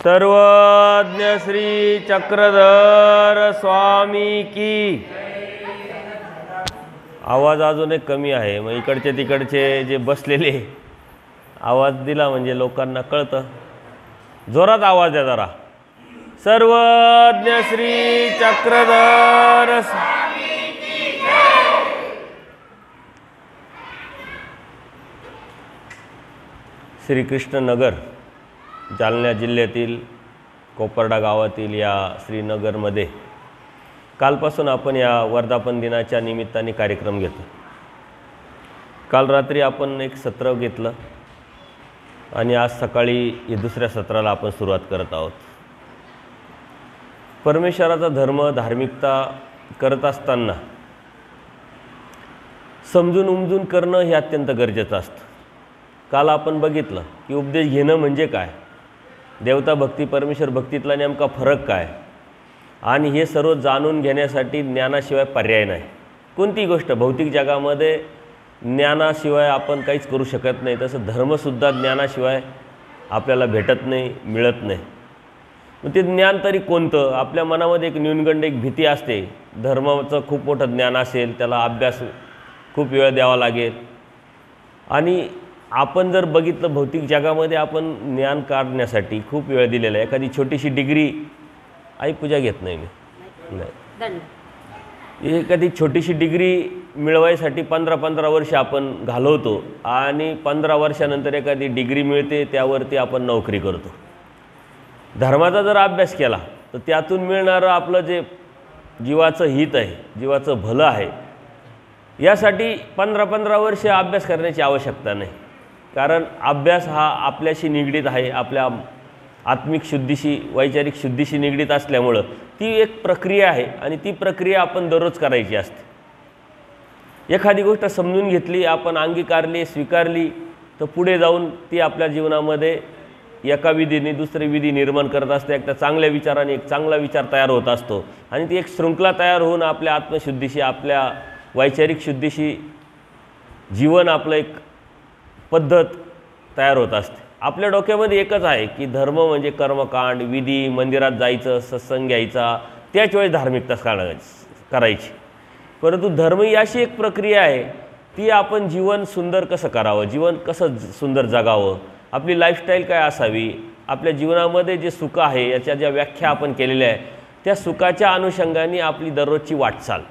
सर्वज्ञ श्री चक्रधर स्वामी की। आवाज अजून एक कमी आहे, मग इकडचे तिकडचे जे बसलेले आवाज दिला म्हणजे लोकांना कळतं। जोरात आवाज द्या जरा। सर्वज्ञ श्री चक्रधर स्वामी की जय। श्रीकृष्णनगर जालना जिल्ह्यातील कोपर्डा गावातील या श्रीनगरमध्ये कालपासून आपण या वर्धापन दिनाच्या निमित्ताने कार्यक्रम घेतो। काल रात्री आपण एक सत्र घेतलं आणि आज सकाळी या दुसऱ्या सत्राला आपण सुरुवात करत आहोत। परमेश्वराचा धर्म धार्मिकता करत असताना समजून उमजून करणं हे अत्यंत गरजेचं असतं। काल आपण बघितलं की उपदेश घेणं म्हणजे काय, देवता भक्ती परमेश्वर भक्तीतला नेमका फरक काय, आणि हे सर्व जाणून घेण्यासाठी ज्ञानाशिवाय पर्याय नाही। कोणती गोष्ट भौतिक जगामध्ये ज्ञानाशिवाय आपण काहीच करू शकत नाही, तसं धर्मसुद्धा ज्ञानाशिवाय आपल्याला भेटत नाही, मिळत नाही। मग ते ज्ञान तरी कोणतं? आपल्या मनामध्ये एक न्यूनगंड, एक भीती असते। धर्माचं खूप मोठं ज्ञान असेल, त्याला अभ्यास खूप वेळ द्यावा लागेल, आणि आपण जर बघितलं भौतिक जगामध्ये आपण ज्ञान काढण्यासाठी खूप वेळ दिलेला आहे। एखादी छोटीशी डिग्री, आई पूजा घेत नाही मी, नाही, एखादी छोटीशी डिग्री मिळवायसाठी 15-15 वर्ष आपण घालवतो, आणि 15 वर्षानंतर एखादी डिग्री मिळते, त्यावरती आपण नोकरी करतो। धर्माचा जर अभ्यास केला तर त्यातून मिळणारं आपलं जे जीवाचं हित आहे, जीवाचं भलं आहे, यासाठी 15-15 वर्ष अभ्यास करण्याची आवश्यकता नाही। कारण अभ्यास हा आपल्याशी निगडीत आहे, आपल्या आत्मिक शुद्धीशी, वैचारिक शुद्धीशी निगडीत असल्यामुळं ती एक प्रक्रिया आहे, आणि ती प्रक्रिया आपण दररोज करायची असते। एखादी गोष्ट समजून घेतली, आपण अंगीकारली, स्वीकारली, तर पुढे जाऊन ती आपल्या जीवनामध्ये एका विधीने दुसरी विधी निर्माण करत असते। एक चांगल्या विचाराने एक चांगला विचार तयार होत असतो, आणि ती एक शृंखला तयार होऊन आपल्या आत्मशुद्धीशी, आपल्या वैचारिक शुद्धीशी जीवन, आपलं एक पद्धत तयार होत असते। आपल्या डोक्यामध्ये एकच आहे की धर्म म्हणजे कर्मकांड, विधी, मंदिरात जायचं, सत्संग घ्यायचा, त्याच वेळेस धार्मिकता करायची। परंतु धर्म ही अशी एक प्रक्रिया आहे, ती आपण जीवन सुंदर कसं करावं, जीवन कसं सुंदर जगावं, आपली लाईफस्टाईल काय असावी, आपल्या जीवनामध्ये जे सुख आहे याच्या ज्या व्याख्या आपण केलेल्या आहे, त्या सुखाच्या अनुषंगाने आपली दररोजची वाटचाल,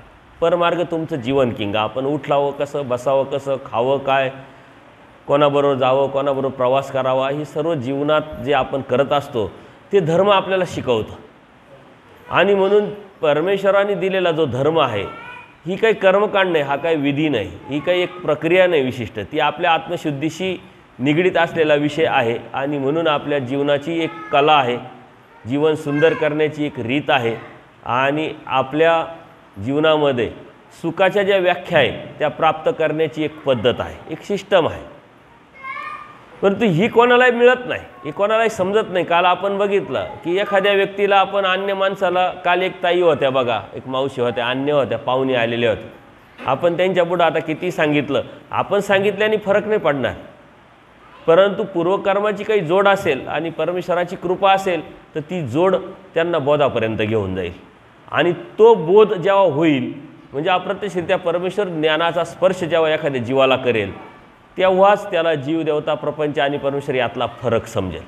परमार्ग तुमचं जीवन किंगा, आपण उठलावं कसं, बसावं कसं, खावं काय, कोणाबरोबर जावं, कोणाबरोबर प्रवास करावा, ही सर्व जीवनात जे आपण करत असतो ते धर्म आपल्याला शिकवतं। आणि म्हणून परमेश्वराने दिलेला जो धर्म आहे, ही काही कर्मकांड नाही, हा काही विधी नाही, ही काही एक प्रक्रिया नाही विशिष्ट, ती आपल्या आत्मशुद्धीशी निगडीत असलेला विषय आहे। आणि म्हणून आपल्या जीवनाची एक कला आहे, जीवन सुंदर करण्याची एक रीत आहे, आणि आपल्या जीवनामध्ये सुखाच्या ज्या व्याख्या आहेत त्या प्राप्त करण्याची एक पद्धत आहे, एक सिस्टम आहे। परंतु ही कोणालाही मिळत नाही, ही कोणालाही समजत नाही। काल आपण बघितलं की एखाद्या व्यक्तीला, आपण अन्य माणसाला, काल एक ताई होत्या बघा, एक मावशी होत्या, अन्य होत्या, पाहुणे आलेले होते, आपण त्यांच्यापुढं आता किती सांगितलं, आपण सांगितल्याने फरक नाही पडणार, परंतु पूर्वकर्माची काही जोड असेल आणि परमेश्वराची कृपा असेल तर ती जोड त्यांना बोधापर्यंत घेऊन जाईल। आणि तो बोध जेव्हा होईल, म्हणजे अप्रत्यक्षरित्या परमेश्वर ज्ञानाचा स्पर्श जेव्हा एखाद्या जीवाला करेल, तेव्हाच त्याला जीव, देवता, प्रपंच आणि परमेश्वर यातला फरक समजेल।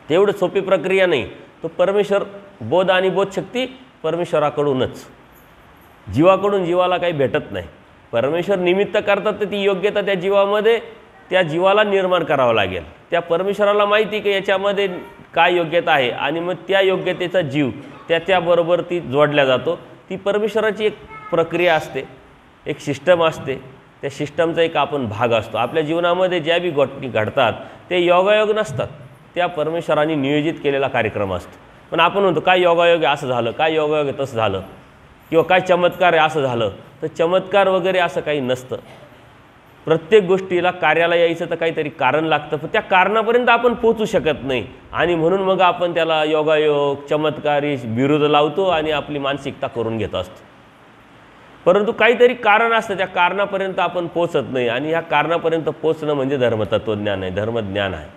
तेवढं सोपी प्रक्रिया नाही, तो परमेश्वर बोध आणि बोधशक्ती परमेश्वराकडूनच, जीवाकडून जीवाला काही भेटत नाही। परमेश्वर निमित्त करतात, तर ती योग्यता त्या जीवामध्ये, त्या जीवाला निर्माण करावं लागेल। त्या परमेश्वराला माहिती की याच्यामध्ये काय योग्यता आहे, आणि मग त्या योग्यतेचा जीव त्याच्याबरोबर ती जोडल्या जातो। ती परमेश्वराची एक प्रक्रिया असते, एक सिस्टम असते, त्या सिस्टमचा एक आपण भाग असतो। आपल्या जीवनामध्ये ज्या बी गोष्टी घडतात ते योगायोग नसतात, त्या परमेश्वराने नियोजित केलेला कार्यक्रम असतो। पण आपण म्हणतो काय योगायोग आहे असं झालं, काय योगायोग आहे तसं झालं, किंवा काय चमत्कार आहे असं झालं, तर चमत्कार वगैरे असं काही नसतं। प्रत्येक गोष्टीला कार्याला यायचं तर काहीतरी कारण लागतं, पण त्या कारणापर्यंत आपण पोचू शकत नाही, आणि म्हणून मग आपण त्याला योगायोग, चमत्कारी विरोध लावतो आणि आपली मानसिकता करून घेत असतो। परंतु काहीतरी कारण असतं, त्या कारणापर्यंत आपण पोचत नाही, आणि ह्या कारणापर्यंत पोचणं म्हणजे धर्मतत्वज्ञान आहे, धर्मज्ञान आहे।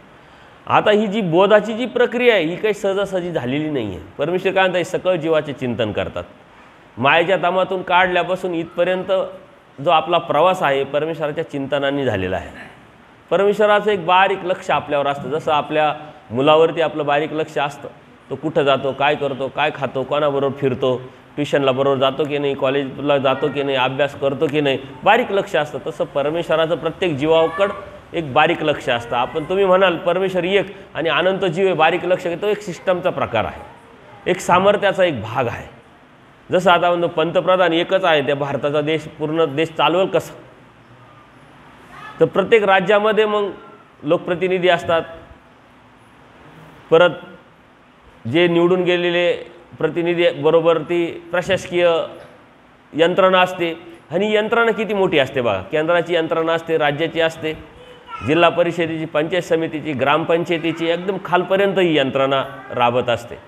आता ही जी बोधाची जी प्रक्रिया आहे ही काही सहजासहजी झालेली नाही आहे. परमेश्वर काय म्हणतात, सकळ जीवाचे चिंतन करतात. मायेच्या तामातून काढल्यापासून इथपर्यंत जो आपला प्रवास आहे परमेश्वराच्या चिंतनाने झालेला आहे. परमेश्वराचं एक बारीक लक्ष आपल्यावर असतं. जसं आपल्या मुलावरती आपलं बारीक लक्ष असतं, तो कुठं जातो, काय करतो, काय खातो, कोणाबरोबर फिरतो, ट्युशनला बरोबर जातो की नाही, कॉलेजला जातो की नाही, अभ्यास करतो की नाही, बारीक लक्ष असतं. तसं परमेश्वराचं प्रत्येक जीवाकडं एक बारीक लक्ष असतं. आपण तुम्ही म्हणाल परमेश्वर एक आणि अनंत जीव आहे, बारीक लक्ष तो एक सिस्टमचा प्रकार आहे, एक सामर्थ्याचा एक भाग आहे. जसं आता म्हणतो पंतप्रधान एकच आहे, त्या भारताचा देश पूर्ण देश चालवेल कसं, तर प्रत्येक राज्यामध्ये मग लोकप्रतिनिधी असतात, परत जे निवडून गेलेले प्रतिनिधी बरोबर ती प्रशासकीय यंत्रणा असते. आणि यंत्रणा किती मोठी असते बघा, केंद्राची यंत्रणा असते, राज्याची असते, जिल्हा परिषदेची, पंचायत समितीची, ग्रामपंचायतीची, एकदम खालपर्यंत ही यंत्रणा राबत असते.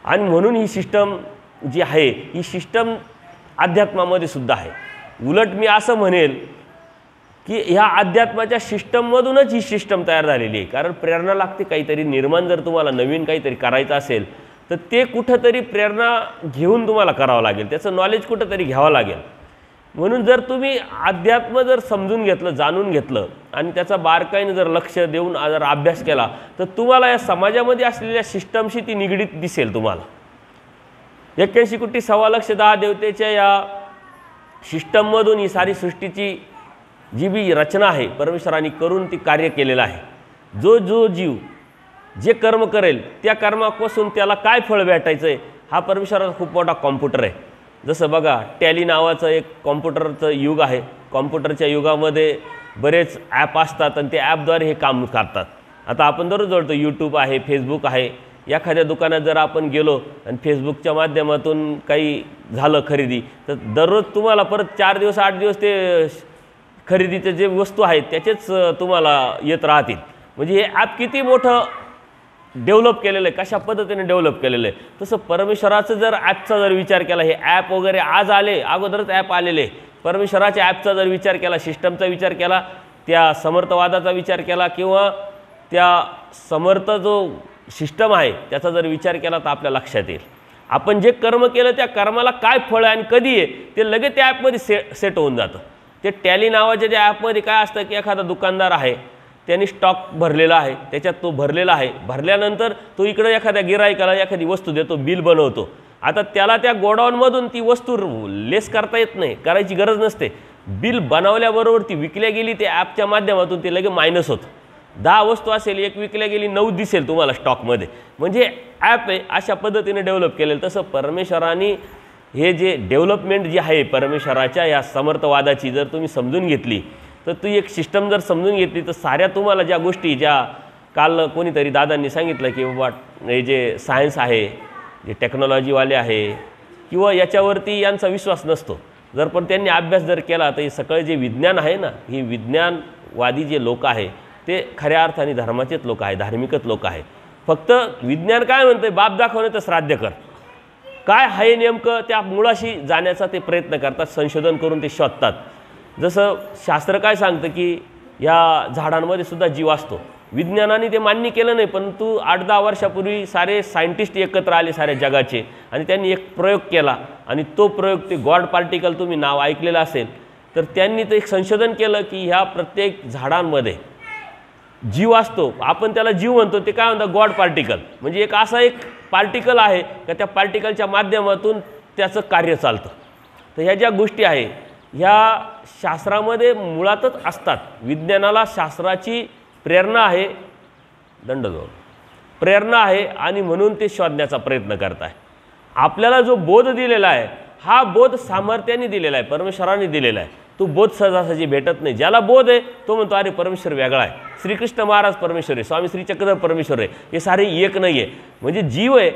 आणि म्हणून ही सिस्टम जी आहे ही सिस्टम अध्यात्मामध्ये सुद्धा आहे. उलट मी असं म्हणेल की ह्या अध्यात्माच्या सिस्टममधूनच ही सिस्टम तयार झालेली आहे. कारण प्रेरणा लागते काहीतरी निर्माण, जर तुम्हाला नवीन काहीतरी करायचं असेल तर ते कुठंतरी प्रेरणा घेऊन तुम्हाला करावं लागेल, त्याचं नॉलेज कुठंतरी घ्यावं लागेल. म्हणून जर तुम्ही अध्यात्म जर समजून घेतलं, जाणून घेतलं आणि त्याचा बारकाईने जर लक्ष देऊन जर अभ्यास केला तर तुम्हाला या समाजामध्ये असलेल्या सिस्टमशी ती निगडीत दिसेल. तुम्हाला 81 कोटी 1.25 देवतेच्या या सिस्टममधून ही सारी सृष्टीची जी बी रचना आहे परमेश्वराने करून ती कार्य केलेलं आहे. जो जो जीव जे कर्म करेल त्या कर्मापासून त्याला काय फळ भेटायचं आहे हा परमेश्वराचा खूप मोठा कॉम्प्युटर आहे. जसं बघा टॅली नावाचं एक कॉम्प्युटरचं युग आहे. कॉम्प्युटरच्या युगामध्ये बरेच ॲप असतात आणि त्या ॲपद्वारे हे काम करतात. आता आपण दररोज जोडतो, यूट्यूब आहे, फेसबुक आहे. एखाद्या दुकानात जर आपण गेलो आणि फेसबुकच्या माध्यमातून काही झालं खरेदी तर दररोज तुम्हाला परत 4 दिवस 8 दिवस ते खरेदीचे जे वस्तू आहेत त्याचेच तुम्हाला येत राहतील. म्हणजे हे ॲप किती मोठं डेव्हलप केलेलं आहे, कशा पद्धतीने डेव्हलप केलेलं आहे. तसं परमेश्वराचं जर ॲपचा जर विचार केला, हे ॲप वगैरे आज आले, अगोदरच ॲप आलेले, परमेश्वराच्या ॲपचा जर विचार केला, सिस्टमचा विचार केला, त्या समर्थवादाचा विचार केला किंवा त्या समर्थ जो सिस्टम आहे त्याचा जर विचार केला तर आपल्या लक्षात येईल आपण जे कर्म केलं त्या कर्माला काय फळ आहे आणि कधी आहे ते लगेच त्या ॲपमध्ये सेट होऊन जातं. ते टॅली नावाच्या ज्या ॲपमध्ये काय असतं की एखादा दुकानदार आहे, त्यांनी स्टॉक भरलेला आहे, त्याच्यात तो भरलेला आहे, भरल्यानंतर तो इकडे एखाद्या गिराईकाला एखादी वस्तू देतो, बिल बनवतो. आता त्याला त्या गोडाऊनमधून ती वस्तू लेस करता येत नाही, करायची गरज नसते. बिल बनवल्याबरोबर ती विकल्या गेली, त्या ॲपच्या माध्यमातून ते लगेच मायनस होतं. 10 वस्तू असेल, एक विकल्या गेली, 9 दिसेल तुम्हाला स्टॉकमध्ये. म्हणजे ॲप आहे अशा पद्धतीने डेव्हलप केलेलं. तसं परमेश्वराने हे जे डेव्हलपमेंट जी आहे परमेश्वराच्या या समर्थवादाची जर तुम्ही समजून घेतली तर ती एक सिस्टम जर समजून घेतली तर साऱ्या तुम्हाला ज्या गोष्टी, ज्या काल कोणीतरी दादांनी सांगितलं की बाबा हे जे सायन्स आहे, जे टेक्नॉलॉजीवाले आहे किंवा याच्यावरती यांचा विश्वास नसतो, जर पण त्यांनी अभ्यास जर केला तर हे सगळं जे विज्ञान आहे ना, ही विज्ञानवादी जे लोक आहे ते खऱ्या अर्थाने धर्माचेच लोक आहे, धार्मिकच लोक आहे. फक्त विज्ञान काय म्हणतं, बाप दाखवणे तर श्राद्ध कर, काय आहे नेमकं त्या मुळाशी जाण्याचा ते प्रयत्न करतात, संशोधन करून ते शोधतात. जसं शास्त्र काय सांगतं की या झाडांमध्ये सुद्धा जीव असतो. विज्ञानाने ते मान्य केलं नाही, परंतु 8-10 वर्षापूर्वी सारे सायंटिस्ट एकत्र आले साऱ्या जगाचे आणि त्यांनी एक प्रयोग केला आणि तो प्रयोग ते गॉड पार्टिकल, तुम्ही नाव ऐकलेलं असेल तर त्यांनी ते एक संशोधन केलं की ह्या प्रत्येक झाडांमध्ये जीव असतो. आपण त्याला जीव म्हणतो, ते काय म्हणतात गॉड पार्टिकल. म्हणजे एक असा एक पार्टिकल आहे का त्या पार्टिकलच्या माध्यमातून त्याचं कार्य चालतं. तर ह्या ज्या गोष्टी आहे ह्या शास्त्रामध्ये मुळातच असतात. विज्ञानाला शास्त्राची प्रेरणा आहे, दंडजोड प्रेरणा आहे आणि म्हणून ते शोधण्याचा प्रयत्न करत आहे. आपल्याला जो बोध दिलेला आहे हा बोध सामर्थ्याने दिलेला आहे, परमेश्वराने दिलेला आहे. तो बोध सहजासहजी भेटत नाही. ज्याला बोध आहे तो म्हणतो अरे परमेश्वर वेगळा आहे, श्रीकृष्ण महाराज परमेश्वर आहे, स्वामी श्री चक्रधर परमेश्वर आहे, हे सारे एक नाही आहे. म्हणजे जीव आहे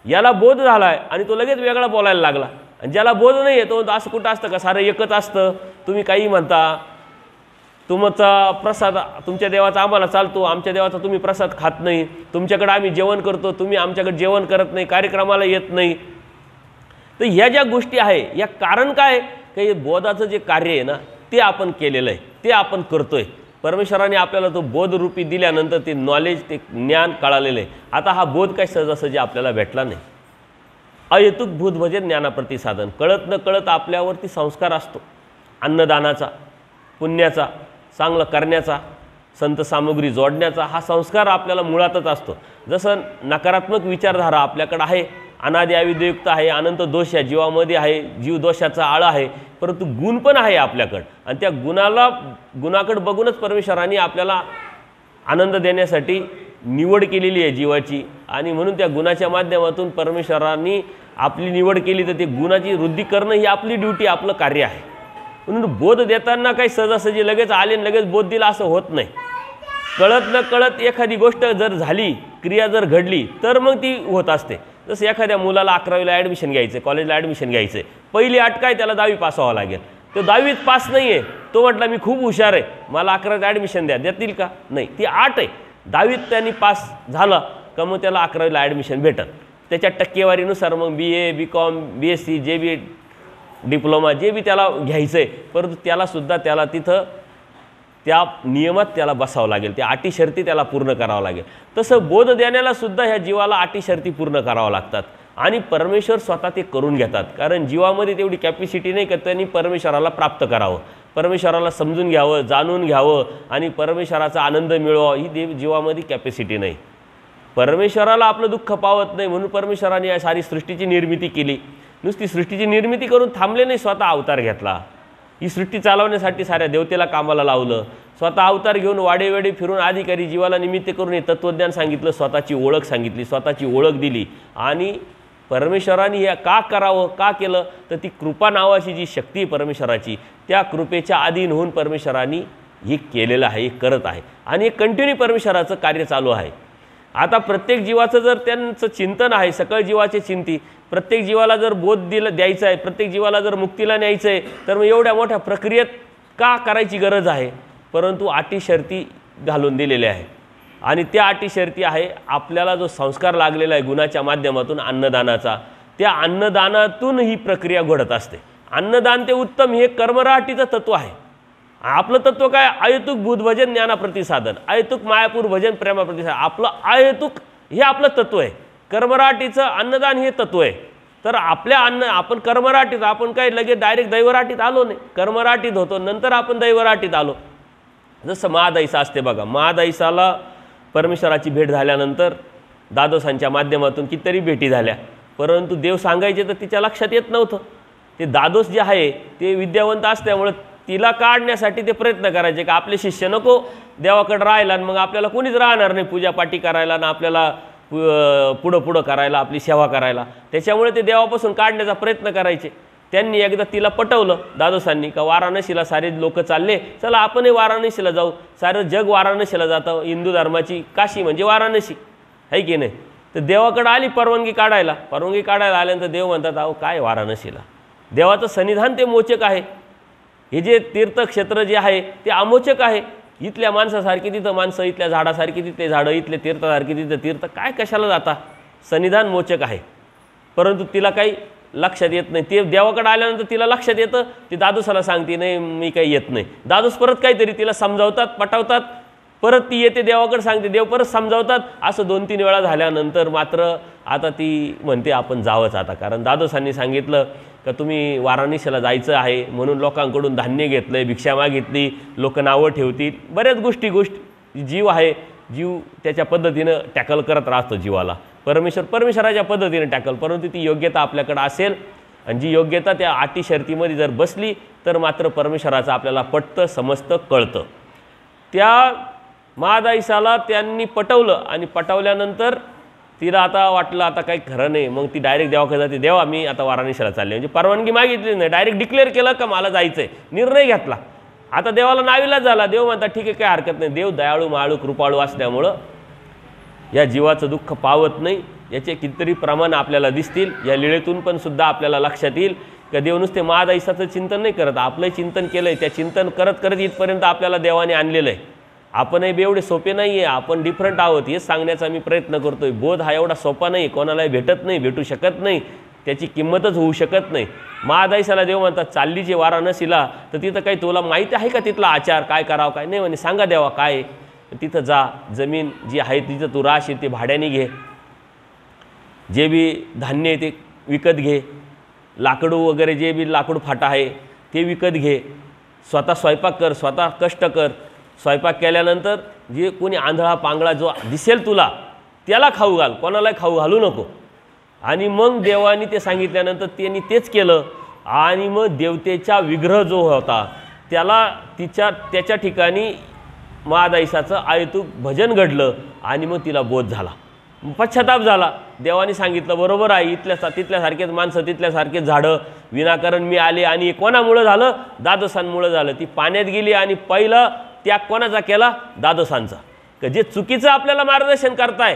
याला बोध झाला आहे आणि तो लगेच वेगळा बोलायला लागला. आणि ज्याला बोध नाही आहे तो म्हणतो असं कुठं असतं का, सारं एकच असतं, तुम्ही काही म्हणता, तुमचा प्रसाद तुमच्या देवाचा आम्हाला चालतो, आमच्या देवाचा तुम्ही प्रसाद खात नाही, तुमच्याकडे आम्ही जेवण करतो, तुम्ही आमच्याकडे जेवण करत नाही, कार्यक्रमाला येत नाही. तर ह्या ज्या गोष्टी आहे या कारण काय, काही बोधाचं जे कार्य आहे ना ते आपण केलेलं आहे, ते आपण करतोय. परमेश्वराने आपल्याला तो बोधरूपी दिल्यानंतर ते नॉलेज, ते ज्ञान कळालेलं आहे. आता हा बोध काय सहजासहजी आपल्याला भेटला नाही. अहेतुक बोध म्हणजे ज्ञानाप्रतिसाधन. कळत न कळत आपल्यावरती संस्कार असतो, अन्नदानाचा, पुण्याचा, चांगलं करण्याचा, संत सामुग्री जोडण्याचा हा संस्कार आपल्याला मुळातच असतो. जसं नकारात्मक विचारधारा आपल्याकडे आहे, अनादि अविद्युक्त आहे, अनंत दोष या जीवामध्ये आहे, जीव दोषाचा आळ आहे, परंतु गुण पण आहे आपल्याकडं. आणि त्या गुणाकडे बघूनच परमेश्वराने आपल्याला आनंद देण्यासाठी निवड केलेली आहे जीवाची. आणि म्हणून त्या गुणाच्या माध्यमातून परमेश्वरांनी आपली निवड केली, तर ते गुणाची वृद्धी करणं ही आपली ड्युटी, आपलं कार्य आहे. म्हणून बोध देताना काही सहजासहजी लगेच आले आणि लगेच बोध दिला असं होत नाही. कळत न कळत एखादी गोष्ट जर झाली, क्रिया जर घडली, तर मग ती होत असते. जसं एखाद्या मुलाला 11वीला ॲडमिशन घ्यायचं, कॉलेजला ॲडमिशन घ्यायचं, पहिली अट काय, त्याला 10वी पास व्हावं लागेल. तो 10वीत पास नाही आहे, तो म्हटला मी खूप हुशार आहे, मला 11वीत ॲडमिशन द्या, देतील का? नाही, ती आट आहे. 10वीत त्यांनी पास झाला का मग त्याला 11वीला ॲडमिशन भेटत. त्याच्या टक्केवारीनुसार मग BA, BCom, BSc, जे बी डिप्लोमा जे बी त्याला घ्यायचं आहे, परंतु त्यालासुद्धा त्याला तिथं त्या नियमात त्याला बसावं लागेल, त्या अटी शर्ती त्याला पूर्ण करावं लागेल. तसं बोध देण्याला सुद्धा ह्या जीवाला अटी शर्ती पूर्ण करावं लागतात. आणि परमेश्वर स्वतः ते करून घेतात, कारण जीवामध्ये तेवढी कॅपॅसिटी नाही का त्यांनी परमेश्वराला प्राप्त करावं, परमेश्वराला समजून घ्यावं, जाणून घ्यावं आणि परमेश्वराचा आनंद मिळवावा, ही जीवामध्ये कॅपॅसिटी नाही. परमेश्वराला आपलं दुःख पावत नाही, म्हणून परमेश्वराने या सारी सृष्टीची निर्मिती केली. नुसती सृष्टीची निर्मिती करून थांबले नाही, स्वतः अवतार घेतला. ही सृष्टी चालवण्यासाठी साऱ्या देवतेला कामाला लावलं, स्वतः अवतार घेऊन वाडेवेडे फिरून अधिकारी जीवाला निमित्त करून हे तत्त्वज्ञान सांगितलं, स्वतःची ओळख सांगितली, स्वतःची ओळख दिली. आणि परमेश्वराने हे का करावं, का केलं, तर ती कृपा नावाची जी शक्ती आहे परमेश्वराची, त्या कृपेच्या अधीन होऊन परमेश्वराने हे केलेलं आहे, हे करत आहे. आणि हे कंटिन्यू परमेश्वराचं कार्य चालू आहे. आता प्रत्येक जीवाचं जर त्यांचं चिंतन आहे, सकळ जीवाचे चिंती, प्रत्येक जीवाला जर बोध द्यायचा आहे, प्रत्येक जीवाला जर मुक्तीला न्यायचं आहे, तर मग एवढ्या मोठ्या प्रक्रियेत का करायची गरज आहे? परंतु अटी शर्ती घालून दिलेल्या आहे. आणि त्या अटी शर्ती आहे आपल्याला जो संस्कार लागलेला आहे गुणाच्या माध्यमातून अन्नदानाचा, त्या अन्नदानातून ही प्रक्रिया घडत असते. अन्नदान ते उत्तम हे कर्मराटीचं तत्व आहे. आपलं तत्व काय? अहेतुक बुध भजन ज्ञानाप्रतिसाधन, अहेतुक मायापूर भजन प्रेमाप्रतिसाधन. आपलं अहेतुक हे आपलं तत्व आहे. कर्मराटीचं अन्नदान हे तत्व आहे. तर आपल्या आपण कर्मराटीत, आपण काही लगेच डायरेक्ट दैवराटीत आलो नाही, कर्मराटीत होतो, नंतर आपण दैवराटीत आलो. जसं महादैसा असते बघा, महादैसाला परमेश्वराची भेट झाल्यानंतर दादोसांच्या माध्यमातून कितीतरी भेटी झाल्या, परंतु देव सांगायचे तर तिच्या लक्षात येत नव्हतं. ते दादोस जे आहे ते विद्यावंत असल्यामुळे तिला काढण्यासाठी ते प्रयत्न करायचे का आपले शिष्य नको देवाकडे राहायला, मग आपल्याला कोणीच राहणार नाही पूजापाठी करायला ना आपल्याला पुढं करायला, आपली सेवा करायला. त्याच्यामुळे ते देवापासून काढण्याचा प्रयत्न करायचे. त्यांनी एकदा तिला पटवलं दादोसांनी का वाराणसीला सारे लोक चालले, चला आपणही वाराणसीला जाऊ. सारं जग वाराणसीला जातं, हिंदू धर्माची काशी म्हणजे वाराणसी आहे की नाही. तर देवाकडे आली परवानगी काढायला आल्यानंतर देव म्हणतात अहो काय वाराणसीला, देवाचं सन्निधान ते मोचक आहे. हे जे तीर्थक्षेत्र जे आहे ते अमोचक आहे. इथल्या माणसासारखी तिथं माणसं, इथल्या झाडासारखी तिथले झाडं, इथले तीर्थासारखी तिथं तीर्थ, काय कशाला जाता, सन्निधान मोचक आहे. परंतु तिला काही लक्षात येत नाही. ते देवाकडे आल्यानंतर तिला लक्षात येतं, ती दादोसाला सांगते नाही मी काही येत नाही. दादोस परत काहीतरी तिला समजावतात, पटवतात, परत ती येते देवाकडे सांगते, देव परत समजावतात. असं 2-3 वेळा झाल्यानंतर मात्र आता ती म्हणते आपण जावंच आता, कारण दादोसांनी सांगितलं का तुम्ही वाराणसीला जायचं आहे म्हणून लोकांकडून धान्य घेतलं, भिक्षा मागितली, लोक नावं ठेवतील, बऱ्याच गोष्टी जीव आहे, जीव त्याच्या पद्धतीनं टॅकल करत राहतो जीवाला. परमेश्वराच्या पद्धतीने टॅकल, परंतु ती योग्यता आपल्याकडे असेल आणि जी योग्यता त्या अटी शर्तीमध्ये जर बसली तर मात्र परमेश्वराचं आपल्याला पटतं, समजतं, कळतं. त्या महादाईसाला त्यांनी पटवलं आणि पटवल्यानंतर तिला आता वाटलं आता काही खरं नाही, मग ती डायरेक्ट देवाकडे जाते, देवा मी आता वाराणसीला चालले, म्हणजे परवानगी मागितली नाही, डायरेक्ट डिक्लेअर केलं का मला जायचं आहे, निर्णय घेतला. आता देवाला नावीलाच झाला. देव म्हणतात ठीक आहे काही हरकत नाही. देव दयाळू माळू कृपाळू असल्यामुळं या जीवाचं दुःख पावत नाही. याचे कितीतरी प्रमाण आपल्याला दिसतील. या लीळेतून पण सुद्धा आपल्याला लक्षात येईल का देव नुसते महादाईसाचं चिंतन नाही करत, आपलं चिंतन केलं आहे. त्या चिंतन करत करत इथपर्यंत आपल्याला देवाने आणलेलं आहे. आपणही बी एवढे सोपे नाही आहे, आपण डिफरंट आहोत हेच सांगण्याचा मी प्रयत्न करतो आहे. बोध हा एवढा सोपा नाही, कोणालाही भेटत नाही, भेटू शकत नाही. त्याची किंमतच होऊ शकत नाही। महादाईसाला देव म्हणतात चालली जे वाराणसीला, तर तिथं काही तुला माहिती आहे का तिथला आचार काय करावं काय नाही? म्हणे सांगा देवा काय? तिथं जा, जमीन जी आहे तिथं तू राहशील ते भाड्याने घे, जे बी धान्य आहे ते विकत घे, लाकडू वगैरे जे बी लाकूड फाटा आहे ते विकत घे, स्वतः स्वयंपाक कर, स्वतः कष्ट कर, स्वयंपाक केल्यानंतर जे कोणी आंधळा पांगळा जो दिसेल तुला त्याला खाऊ घाल, कोणालाही खाऊ घालू नको। आणि मग देवानी ते सांगितल्यानंतर त्यांनी तेच केलं। आणि मग देवतेचा विग्रह जो होता त्याला त्याच्या ठिकाणी महादाईसाचं आयतूक भजन घडलं आणि मग तिला बोध झाला, पश्चाताप झाला। देवाने सांगितलं बरोबर आहे, तिथल्यासारखेच माणसं, तिथल्यासारखेच झाडं, विनाकारण मी आले आणि कोणामुळं झालं? दादोसांमुळं झालं। ती पाण्यात गेली आणि पहिलं त्याग कोणाचा केला? दादोसांचा। जे चुकीचं आपल्याला मार्गदर्शन करताय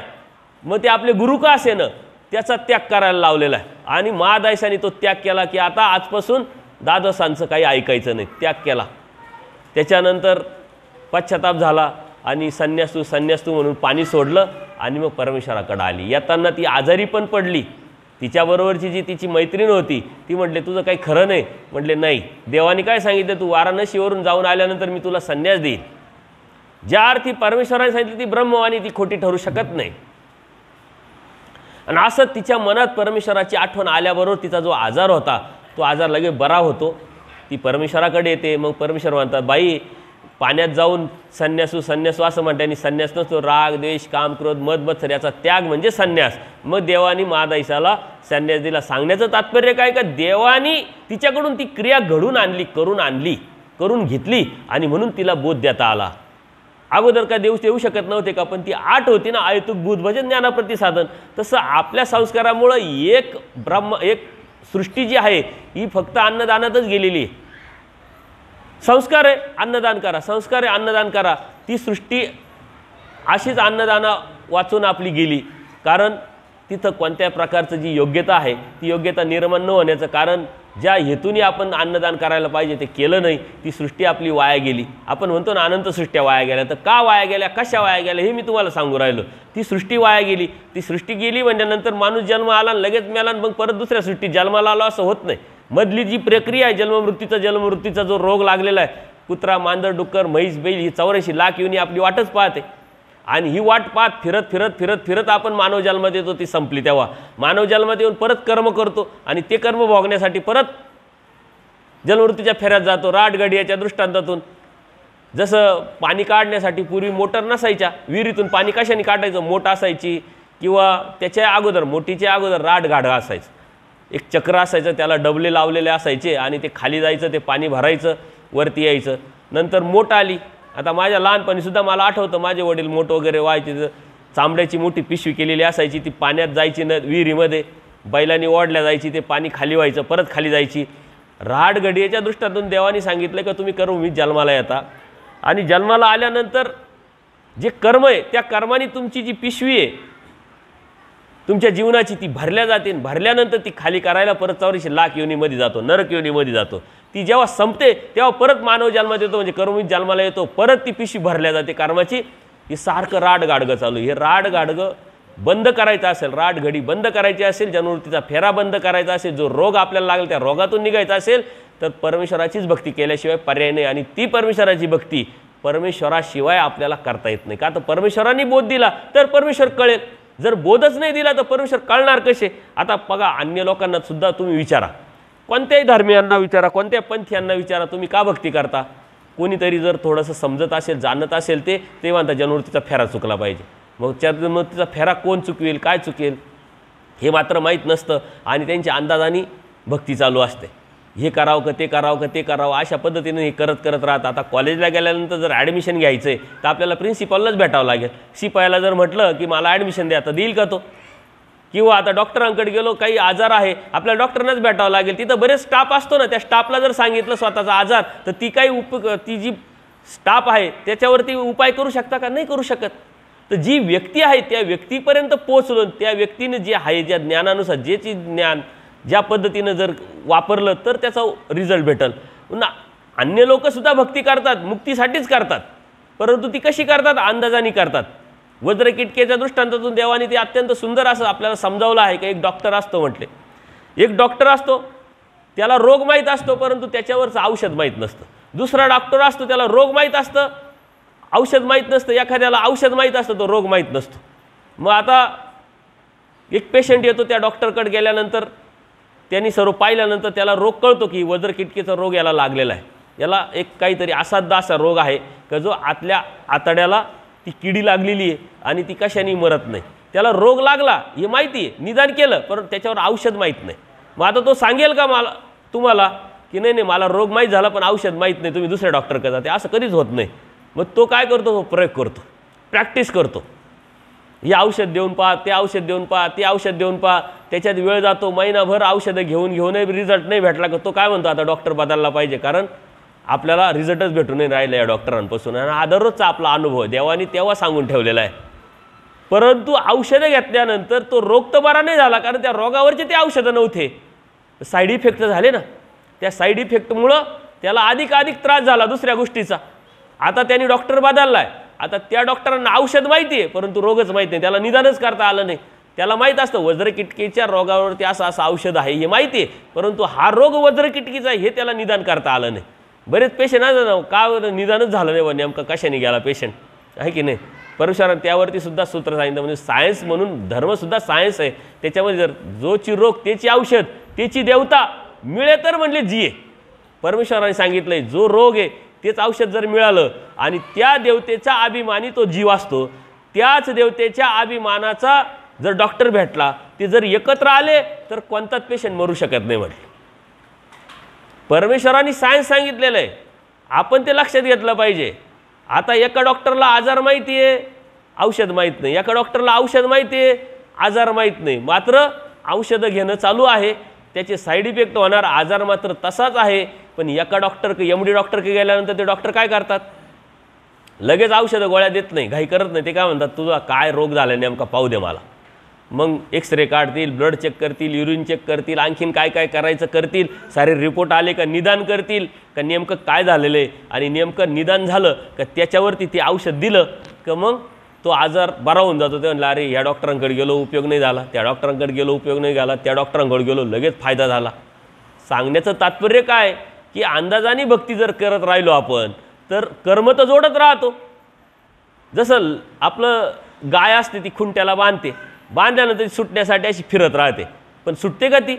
मग ते आपले गुरु का असे ना, त्याचा त्याग करायला लावलेला आहे। आणि महादाईसांनी तो त्याग केला की आता आजपासून दादोसांचं काही ऐकायचं नाही, त्याग केला। त्याच्यानंतर पश्चाताप झाला आणि संन्यास्तू म्हणून पाणी सोडलं आणि मग परमेश्वराकडे आली। येताना ती आजारी पण पडली। तिच्याबरोबरची जी तिची मैत्रीण होती ती म्हटले तुझं काही खरं नाही? म्हटले नाही, देवाने काय सांगितलं, तू वाराणसीवरून जाऊन आल्यानंतर मी तुला संन्यास देईन। ज्या अर्थी परमेश्वराने सांगितलं ती ब्रह्मवाणी, ती खोटी ठरू शकत नाही। आणि असं तिच्या मनात परमेश्वराची आठवण आल्याबरोबर तिचा जो आजार होता तो आजार लगेच बरा होतो। ती परमेश्वराकडे येते। मग परमेश्वर म्हणतात बाई पाण्यात जाऊन संन्यासू असं म्हणते, आणि संन्यास नसतो, राग द्वेष काम क्रोध मद मत्सर याचा त्याग म्हणजे संन्यास। मग देवानी महादाईसाला संन्यास दिला। सांगण्याचं तात्पर्य काय का देवानी तिच्याकडून ती क्रिया घडून आणली, करून घेतली आणि म्हणून तिला बोध देता आला। अगोदर का देऊ शकत नव्हते का? पण ती आठ होती ना, आयतुक बुद्ध भजन ज्ञानाप्रती साधन। तसं आपल्या संस्कारामुळं एक सृष्टी जी आहे ही फक्त अन्नदानातच गेलेली आहे। संस्कार आहे अन्नदान करा, संस्कार आहे अन्नदान करा। ती सृष्टी अशीच अन्नदाना वाचून आपली गेली, कारण तिथं कोणत्या प्रकारचं जी योग्यता आहे ती योग्यता निर्माण न होण्याचं कारण ज्या हेतूने आपण अन्नदान करायला पाहिजे ते केलं नाही, ती सृष्टी आपली वाया गेली। आपण म्हणतो ना अनंत सृष्ट्या वाया गेल्या, तर का वाया गेल्या, कशा वाया गेल्या हे मी तुम्हाला सांगू राहिलो। ती सृष्टी वाया गेली। ती सृष्टी गेली म्हणजे नंतर माणूस जन्म आला लगेच मेला, मग परत दुसऱ्या सृष्टीत जन्माला आला असं होत नाही। मधली जी प्रक्रिया आहे जन्ममृत्यूचा जो रोग लागलेला आहे, कुत्रा मांजर डुक्कर म्हैस बैल ही 84 लाख येऊन आपली वाटच पाहते। आणि ही वाट पाहत फिरत आपण मानव जन्मात येतो। ती संपली तेव्हा मानव जन्मात येऊन परत कर्म करतो आणि ते कर्म भोगण्यासाठी परत जन्ममृत्यूच्या फेऱ्यात जातो। राटगडियाच्या दृष्टांतातून जसं पाणी काढण्यासाठी पूर्वी मोटर नसायच्या, विहिरीतून पाणी कशाने काढायचं? मोठ असायची किंवा त्याच्या अगोदर मोठीच्या अगोदर राटगाढा असायचं, एक चक्र असायचं, त्याला डबले लावलेले असायचे आणि ते खाली जायचं, ते पाणी भरायचं, वरती यायचं। नंतर मोठ आली। आता माझ्या लहानपणीसुद्धा मला आठवतं माझे वडील मोठ वगैरे व्हायचे, चांबड्याची मोठी पिशवी केलेली असायची, ती पाण्यात जायची विहिरीमध्ये, बैलांनी ओढल्या जायची, ते पाणी खाली व्हायचं, परत खाली जायची। राटगडियाच्या दृष्टातून देवाने सांगितलं का तुम्ही कर्म जन्माला येता आणि जन्माला आल्यानंतर जे कर्म आहे त्या कर्माने तुमची जी पिशवी आहे तुमच्या जीवनाची ती भरल्या जाते। भरल्यानंतर ती खाली करायला परत 84 लाख योनीमध्ये जातो, नरक योनीमध्ये जातो। ती जेव्हा संपते तेव्हा परत मानव जन्मात येतो, म्हणजे कर्मवीर जन्माला येतो, परत ती पिशवी भरल्या जाते कर्माची। ही सारखं राटगाडगं चालू। हे राटगाडगं बंद करायचं असेल, राटघडी बंद करायची असेल, जन्ममृत्यूचा फेरा बंद करायचा असेल, जो रोग आपल्याला लागेल त्या रोगातून निघायचा असेल तर परमेश्वराचीच भक्ती केल्याशिवाय पर्याय नाही। आणि ती परमेश्वराची भक्ती परमेश्वराशिवाय आपल्याला करता येत नाही। का तर परमेश्वरांनी बोध दिला तर परमेश्वर कळेल, जर बोधच नाही दिला तर परमेश्वर कळणार कसे? आता बघा अन्य लोकांना सुद्धा तुम्ही विचारा, कोणत्याही धर्मीयांना विचारा, कोणत्या पंथीयांना विचारा, तुम्ही का भक्ती करता? कोणीतरी जर थोडंसं समजत असेल, जाणत असेल ते म्हणतात जन्ममृत्यूचा फेरा चुकला पाहिजे। मग जन्ममृत्यूचा फेरा कोण चुकवेल, काय चुकेल हे मात्र माहीत नसतं आणि त्यांच्या अंदाजाने भक्ती चालू असते। हे करावं का ते करावं का ते करावं अशा पद्धतीने हे करत राहतात। आता कॉलेजला गेल्यानंतर जर ॲडमिशन घ्यायचं आहे तर आपल्याला प्रिन्सिपललाच भेटावं लागेल। शिपायाला जर म्हटलं की मला ॲडमिशन द्या तर देईल का तो? किंवा आता डॉक्टरांकडे गेलो, काही आजार आहे, आपल्याला डॉक्टरनाच भेटावं लागेल। तिथं बरेच स्टाफ असतो ना, त्या स्टाफला जर सांगितलं स्वतःचा आजार तर ती जी स्टाफ आहे त्याच्यावरती उपाय करू शकता का? नाही करू शकत। तर जी व्यक्ती आहे त्या व्यक्तीपर्यंत पोहोचलो, त्या व्यक्तीने जे आहे ज्या ज्ञानानुसार जे ज्ञान ज्या पद्धतीनं जर वापरलं तर त्याचा रिझल्ट भेटेल। पुन्हा अन्य लोकसुद्धा भक्ती करतात, मुक्तीसाठीच करतात, परंतु ती कशी करतात? अंदाजाने करतात। वज्रकिटकेच्या दृष्टांतातून देवाने ते अत्यंत सुंदर असं आपल्याला समजावलं आहे की एक डॉक्टर असतो म्हटले, एक डॉक्टर असतो, त्याला रोग माहीत असतो परंतु त्याच्यावरचं औषध माहीत नसतं. दुसरा डॉक्टर असतो, त्याला रोग माहीत असतं, औषध माहीत नसतं. एखाद्याला औषध माहीत असतं, तो रोग माहीत नसतो. मग आता एक पेशंट येतो, त्या डॉक्टरकडे गेल्यानंतर त्यांनी सर्व पाहिल्यानंतर त्याला रोग कळतो की वज्रकिटकीचा रोग याला लागलेला आहे. याला एक काहीतरी असाध्य असा रोग आहे का जो आतल्या आतड्याला ती किडी लागलेली आहे आणि ती कशाने मरत नाही. त्याला रोग लागला हे माहिती आहे, निदान केलं, पण त्याच्यावर औषध माहीत नाही. मग आता तो सांगेल का तुम्हाला की नाही नाही मला रोग माहीत झाला पण औषध माहीत नाही, तुम्ही दुसऱ्या डॉक्टरकडे जा? ते असं कधीच होत नाही. मग तो काय करतो, तो प्रयोग करतो, प्रॅक्टिस करतो. हे औषध देऊन पहा, ते औषध देऊन पहा, ते औषध देऊन पहा. त्याच्यात वेळ जातो, महिनाभर औषधं घेऊनही रिझल्ट नाही भेटला का तो काय म्हणतो, आता डॉक्टर बदलला पाहिजे, कारण आपल्याला रिझल्टच भेटून नाही राहिला या डॉक्टरांपासून. आणि हा दररोजचा आपला अनुभव देवाने तेव्हा सांगून ठेवलेला आहे. परंतु औषधं घेतल्यानंतर तो रोग तर बरा नाही झाला, कारण त्या रोगावरचे ते औषधं नव्हते, साईड इफेक्ट झाले ना. त्या साईड इफेक्टमुळं त्याला अधिक त्रास झाला दुसऱ्या गोष्टीचा. आता त्यांनी डॉक्टर बदलला आहे. आता त्या डॉक्टरांना औषध माहिती आहे परंतु रोगच माहीत नाही, त्याला निदानच करता आलं नाही. त्याला माहीत असतं वज्रकिटकीच्या रोगावरती असं औषध आहे हे माहिती आहे, परंतु हा रोग वज्रकिटकीचा आहे हे त्याला निदान करता आलं नाही. बरेच पेशंट ना का निदानच झालं नाही, व नेमकं कशाने गेला पेशंट, आहे की नाही. परमेश्वराने त्यावरती सुद्धा सूत्र सांगितलं. म्हणजे सायन्स म्हणून धर्मसुद्धा सायन्स आहे. त्याच्यामध्ये जर जोची रोग त्याची औषध त्याची देवता मिळे तर म्हणले जिये. परमेश्वराने सांगितलंय जो रोग आहे तेच औषध जर मिळालं आणि त्या देवतेचा अभिमानी तो जीव असतो, त्याच देवतेच्या अभिमानाचा जर डॉक्टर भेटला, ते जर एकत्र आले तर कोणताच पेशंट मरू शकत नाही म्हटले. परमेश्वराने सायन्स सांगितलेलं आहे, आपण ते लक्षात घेतलं पाहिजे. आता एका डॉक्टरला आजार माहिती आहे, औषध माहीत नाही. एका डॉक्टरला औषध माहिती आहे, आजार माहीत नाही. मात्र औषधं घेणं चालू आहे, त्याचे साईड इफेक्ट होणार, आजार मात्र तसाच आहे. पण एका MD डॉक्टरकडे गेल्यानंतर ते डॉक्टर काय करतात, लगेच औषधं गोळ्या देत नाही, घाई करत नाही. ते काय म्हणतात, तुझा काय रोग झाला नेमका पाहू दे मला. मग एक्सरे काढतील, ब्लड चेक करतील, युरिन चेक करतील, आणखीन काय काय करायचं करतील. सारे रिपोर्ट आले का निदान करतील का नेमकं काय झालेलं आहे, आणि नेमकं निदान झालं का त्याच्यावरती ते औषध दिलं का मग तो आजार बरा होऊन जातो. ते म्हणलं अरे ह्या डॉक्टरांकडे गेलो उपयोग नाही झाला, त्या डॉक्टरांकडे गेलो उपयोग नाही झाला, त्या डॉक्टरांकडे गेलो लगेच फायदा झाला. सांगण्याचं तात्पर्य काय की अंदाजाने भक्ती जर करत राहिलो आपण तर कर्म तर जोडत राहतो. जसं आपलं गाय असते, ती खुंट्याला बांधल्यानंतर सुटण्यासाठी अशी फिरत राहते, पण सुटते का ती?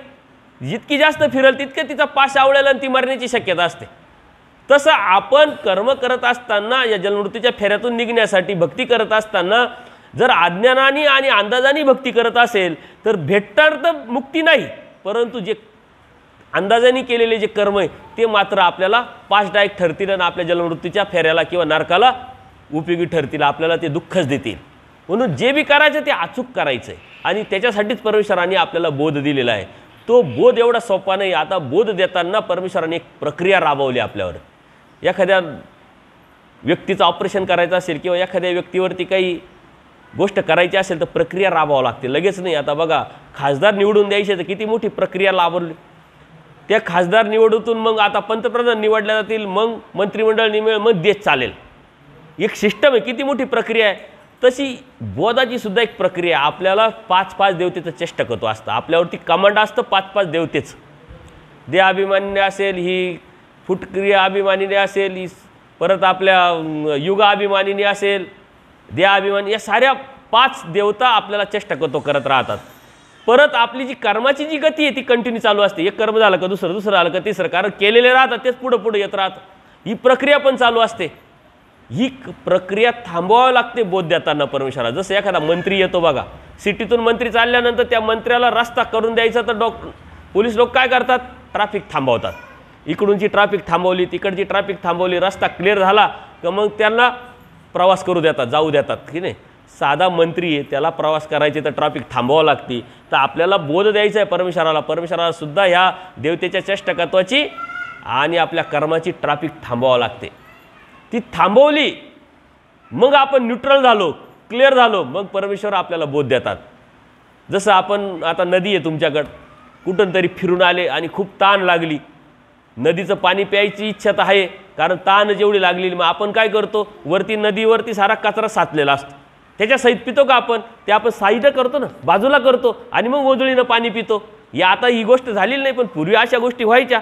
जितकी जास्त फिरल तितकं तिचा पाश आवळेल आणि ती मरण्याची शक्यता असते. तसं आपण कर्म करत असताना, या जन्ममृत्यूच्या फेऱ्यातून निघण्यासाठी भक्ती करत असताना जर अज्ञानाने आणि अंदाजाने भक्ती करत असेल तर भेटणार तर मुक्ती नाही, परंतु जे अंदाजाने केलेले जे कर्म आहे ते मात्र आपल्याला पाशदायक ठरतील आणि आपल्या जन्ममृत्यूच्या फेऱ्याला किंवा नरकाला उपयोगी ठरतील, आपल्याला ते दुःखच देतील. म्हणून जे बी करायचं ते अचूक करायचं आहे आणि त्याच्यासाठीच परमेश्वराने आपल्याला बोध दिलेला आहे. तो बोध एवढा सोपा नाही. आता बोध देताना परमेश्वराने एक प्रक्रिया राबवली आपल्यावर. एखाद्या व्यक्तीचं ऑपरेशन करायचं असेल किंवा एखाद्या व्यक्तीवरती काही गोष्ट करायची असेल तर प्रक्रिया राबवावं लागते, लगेच नाही. आता बघा, खासदार निवडून द्यायचे तर किती मोठी प्रक्रिया राबवली. त्या खासदार निवडून मग आता पंतप्रधान निवडल्या जातील, मग मंत्रिमंडळ निवड, मग देश चालेल. एक सिस्टम आहे, किती मोठी प्रक्रिया आहे. तशी बोधाची सुद्धा एक प्रक्रिया. आपल्याला 5-5 देवतेचं चेष्टकत्व असतं, आपल्यावरती कमांड असतं 5-5 देवतेचं. देहाभिमानीने असेल, ही फुटक्रिया अभिमानीने असेल, ही परत आपल्या युगाभिमानीने असेल, देहाभिमानी, या साऱ्या 5 देवता आपल्याला चेष्टकत्व करत राहतात. परत आपली जी कर्माची जी गती आहे ती कंटिन्यू चालू असते. एक कर्म झालं का दुसरं झालं का तिसरं, कारण केलेले राहतात तेच पुढे येत राहतं. ही प्रक्रिया पण चालू असते. ही प्रक्रिया थांबवावी लागते बोध देताना परमेश्वरा. जसं एखादा मंत्री येतो बघा, सिटीतून मंत्री चालल्यानंतर त्या मंत्र्याला रस्ता करून द्यायचा तर पोलीस लोक काय करतात, ट्रॅफिक थांबवतात. इकडूनची ट्रॅफिक थांबवली, तिकडची ट्रॅफिक थांबवली, रस्ता क्लिअर झाला का मग त्यांना प्रवास करू देतात, जाऊ देतात की नाही. साधा मंत्री आहे, त्याला प्रवास करायचे तर ट्रॅफिक थांबवावं लागते. तर आपल्याला बोध द्यायचा आहे परमेश्वराला सुद्धा ह्या देवतेच्या चेष्टकत्वाची आणि आपल्या कर्माची ट्रॅफिक थांबवावं लागते. ती थांबवली मग आपण न्यूट्रल झालो, क्लिअर झालो, मग परमेश्वर आपल्याला बोध देतात. जसं आपण आता नदी आहे तुमच्याकडं, कुठून तरी फिरून आले आणि खूप ताण लागली, नदीचं पाणी प्यायची इच्छा तर आहे कारण ताण जेवढी लागलेली, मग आपण काय करतो, वरती नदीवरती सारा कचरा साचलेला असतो, त्याच्या सहित पितो का आपण, ते आपण साईड करतो ना, बाजूला करतो आणि मग ओजळीनं पाणी पितो. या आता ही गोष्ट झालेली नाही, पण पूर्वी अशा गोष्टी व्हायच्या.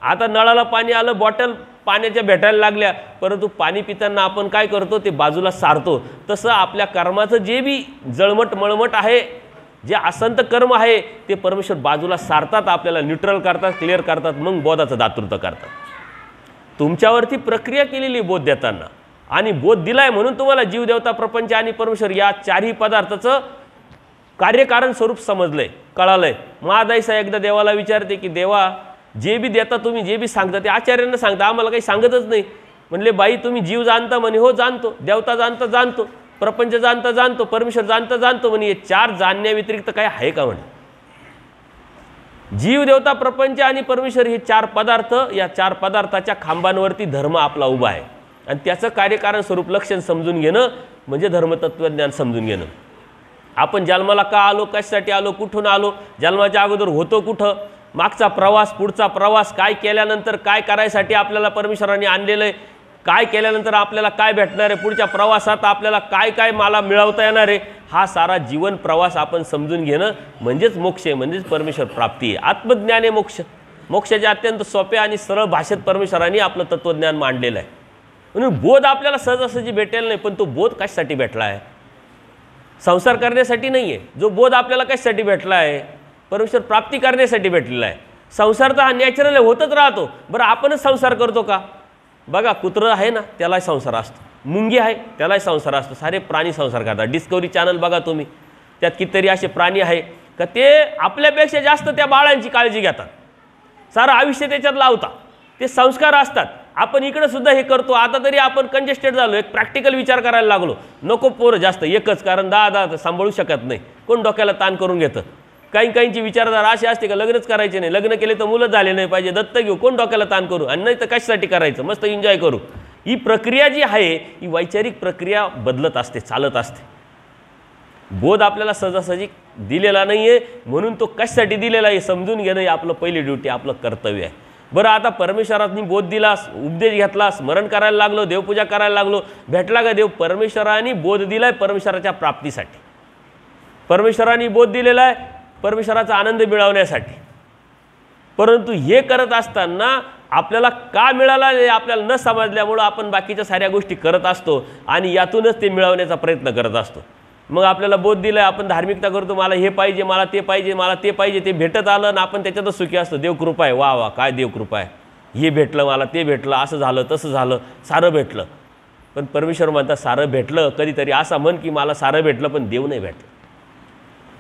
आता नळाला पाणी आलं, बॉटल पाण्याच्या भेटायला लागल्या, परंतु पाणी पिताना आपण काय करतो, ते बाजूला सारतो. तसं आपल्या कर्माचं जे बी जळमट मळमट आहे, जे असंत कर्म आहे, ते परमेश्वर बाजूला सारतात, आपल्याला न्यूट्रल करतात, क्लिअर करतात, मग बोधाचं दातृत्व करतात. तुमच्यावरती प्रक्रिया केलेली बोध देताना, आणि बोध दिलाय म्हणून तुम्हाला जीव, देवता, प्रपंच आणि परमेश्वर या चारही पदार्थाचं कार्यकारण स्वरूप समजलंय, कळालंय. महादाईसा एकदा देवाला विचारते की देवा, जे बी देता तुम्ही, जे बी सांगता ते आचार्यांना सांगता, आम्हाला काही सांगतच नाही. म्हणले बाई तुम्ही जीव जाणता म्हणे, हो जाणतो. देवता जाणता जाणतो, प्रपंच जाणता जाणतो, परमेश्वर जाणता जाणतो. म्हणे हे चार जाणण्याव्यतिरिक्त काय आहे का म्हणे. जीव, देवता, प्रपंच आणि परमेश्वर हे चार पदार्थ, या चार पदार्थाच्या खांबांवरती धर्म आपला उभा आहे, आणि त्याचं कार्यकारण स्वरूप लक्षण समजून घेणं म्हणजे धर्मतत्वज्ञान समजून घेणं. आपण जन्माला का आलो, कशासाठी आलो, कुठून आलो, जन्माच्या अगोदर होतो कुठं, मागचा प्रवास, पुढचा प्रवास, काय केल्यानंतर काय करायसाठी आपल्याला परमेश्वराने आणलेलं आहे, काय केल्यानंतर आपल्याला काय भेटणार आहे, पुढच्या प्रवासात आपल्याला काय काय मला मिळवता येणार आहे, हा सारा जीवन प्रवास आपण समजून घेणं म्हणजेच मोक्ष आहे, म्हणजेच परमेश्वर प्राप्ती आहे. आत्मज्ञान आहे मोक्ष. मोक्षाच्या अत्यंत सोप्या आणि सरळ भाषेत परमेश्वराने आपलं तत्त्वज्ञान मांडलेलं आहे. म्हणून बोध आपल्याला सहजासहजी भेटेल नाही, पण तो बोध कशासाठी भेटला आहे, संसार करण्यासाठी नाही आहे. जो बोध आपल्याला कशासाठी भेटला आहे, परमेश्वर प्राप्ती करण्यासाठी भेटलेला आहे. संसार तर हा नॅचरल होतच राहतो. बरं आपणच संसार करतो का? बघा कुत्रं आहे ना, त्यालाही संसार असतो, मुंगी आहे त्यालाही संसार असतो, सारे प्राणी संसार करतात. डिस्कवरी चॅनल बघा तुम्ही, त्यात कितीतरी असे प्राणी आहे का ते आपल्यापेक्षा जास्त त्या बाळांची काळजी घेतात, सारं आयुष्य त्याच्यात लावतात, ते संस्कार असतात. आपण इकडे सुद्धा हे करतो. आता तरी आपण कंजेस्टेड झालो, एक प्रॅक्टिकल विचार करायला लागलो. नको पोरं जास्त एकच, कारण दहा सांभाळू शकत नाही, कोण डोक्याला ताण करून घेतं. काहींची विचारधारा अशी असते का लग्नच करायचे नाही, लग्न केले तर मुलं झाले नाही पाहिजे, दत्त घेऊ, कोण डोक्याला ताण करू, आणि नाही तर कशासाठी करायचं, मस्त एन्जॉय करू. ही प्रक्रिया जी आहे ही वैचारिक प्रक्रिया बदलत असते, चालत असते. बोध आपल्याला सहजासहजी दिलेला नाही आहे, म्हणून तो कशासाठी दिलेला आहे समजून घेणं हे आपलं पहिली ड्युटी, आपलं कर्तव्य आहे. बरं आता परमेश्वरांनी बोध दिलास, उपदेश घेतला, स्मरण करायला लागलो, देवपूजा करायला लागलो, भेटला का देव? परमेश्वरांनी बोध दिलाय परमेश्वराच्या प्राप्तीसाठी. परमेश्वरांनी बोध दिलेला आहे परमेश्वराचा आनंद मिळवण्यासाठी. परंतु हे करत असताना आपल्याला का मिळाला हे आपल्याला न समजल्यामुळं आपण बाकीच्या साऱ्या गोष्टी करत असतो आणि यातूनच ते मिळवण्याचा प्रयत्न करत असतो. मग आपल्याला बोध दिलाय, आपण धार्मिकता करतो, मला हे पाहिजे, मला ते पाहिजे, मला ते पाहिजे, ते भेटत आलं आणि आपण त्याच्यातच सुखी असतो. देवकृपा आहे, वा वा काय देवकृपा आहे, हे भेटलं मला, ते भेटलं, असं झालं तसं झालं, सारं भेटलं. पण परमेश्वर म्हणतात सारं भेटलं, कधीतरी असा म्हण की मला सारं भेटलं पण देव नाही भेटलं.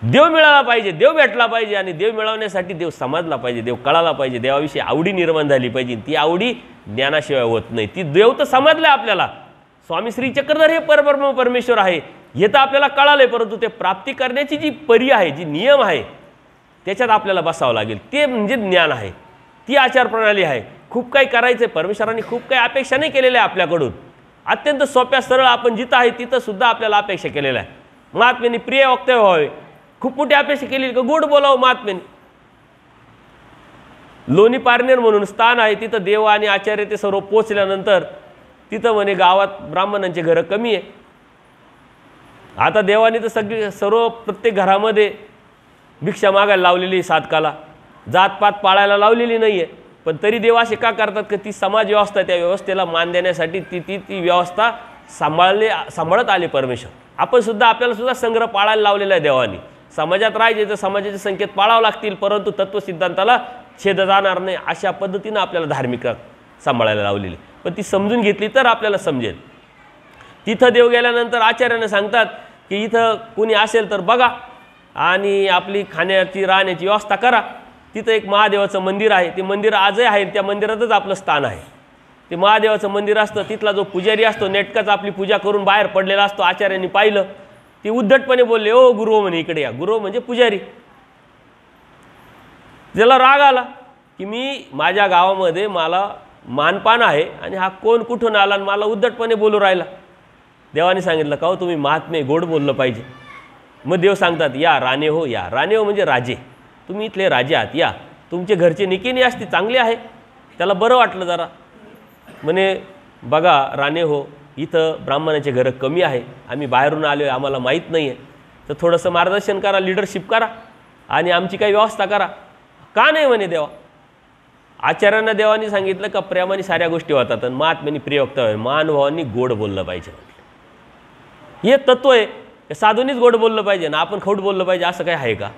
देव मिळाला पाहिजे, देव भेटला पाहिजे, आणि देव मिळवण्यासाठी देव समजला पाहिजे, देव कळाला पाहिजे, देवाविषयी आवडी निर्माण झाली पाहिजे. ती आवडी ज्ञानाशिवाय होत नाही. ती देव तर समजलं आपल्याला, स्वामी श्री चक्रधर हे परब्रह्म परमेश्वर आहे हे तर आपल्याला कळालंय, परंतु ते प्राप्ती करण्याची जी परी आहे, जी नियम आहे, त्याच्यात आपल्याला बसावं लागेल. ते म्हणजे ज्ञान आहे, ती आचारप्रणाली आहे. खूप काही करायचं आहे, परमेश्वरांनी खूप काही अपेक्षा नाही केलेल्या आहे आपल्याकडून. अत्यंत सोप्या सरळ आपण जिथं आहे तिथं सुद्धा आपल्याला अपेक्षा केलेल्या आहे. महात्म्याने प्रिय वक्तव्य व्हावे, खूप मोठी अपेक्षा केली का गोड बोलावं महात्म्याने. लोणी पारनेर म्हणून स्थान आहे, तिथं देव आणि आचार्य ते सर्व पोचल्यानंतर तिथं म्हणे गावात ब्राह्मणांचे घरं कमी आहे. आता देवाने तर सर्व प्रत्येक घरामध्ये भिक्षा मागायला लावलेली, साधकाला जातपात पाळायला लावलेली नाही आहे. पण तरी देव असे का करतात की ती समाज व्यवस्था, त्या व्यवस्थेला मान देण्यासाठी ती व्यवस्था सांभाळत आले परमेश्वर. आपण सुद्धा आपल्याला सुद्धा संग्रह पाळायला लावलेला आहे देवाने. समाजात राहायचे तर समाजाचे संकेत पाळावं लागतील, परंतु तत्वसिद्धांताला छेद जाणार नाही अशा पद्धतीनं आपल्याला धार्मिकता सांभाळायला लावलेली. पण ती समजून घेतली तर आपल्याला समजेल. तिथं देव गेल्यानंतर आचार्याने सांगतात की इथं कुणी असेल तर बघा आणि आपली खाण्याची राहण्याची व्यवस्था करा. तिथं एक महादेवाचं मंदिर आहे, ते मंदिर आजही आहे, त्या मंदिरातच आपलं स्थान आहे. ते महादेवाचं मंदिर असतं, तिथला जो पुजारी असतो नेटकाच आपली पूजा करून बाहेर पडलेला असतो. आचार्यांनी पाहिलं, ते उद्धटपणे बोलले, ओ गुरु म्हणे इकडे या. गुरु म्हणजे पुजारी. त्याला राग आला की मी माझ्या गावामध्ये मला मानपान आहे आणि हा कोण कुठून आला आणि मला उद्धटपणे बोलू राहिला. देवाने सांगितलं का हो तुम्ही महात्मे गोड बोललं पाहिजे. मग देव सांगतात या राणे हो, या राणे हो म्हणजे राजे, तुम्ही इथले राजे आहात, या तुमचे घरचे निकेनी असते चांगले आहे. त्याला बरं वाटलं जरा. म्हणे बघा राणे हो, इथं ब्राह्मणाचे घरं कमी आहे, आम्ही बाहेरून आलो आहे, आम्हाला माहीत नाही आहे, तर थोडंसं मार्गदर्शन करा, लिडरशिप करा आणि आमची काही व्यवस्था करा. का नाही म्हणे देवा? आचार्यांना देवानी सांगितलं का प्रेमाने साऱ्या गोष्टी होतात आणि महात्म्यानी प्रिय वक्तव्य, महानुभावांनी गोड बोललं पाहिजे. हे तत्व आहे. साधूनीच गोड बोललं पाहिजे ना आपण खोट बोललं पाहिजे असं काही आहे का?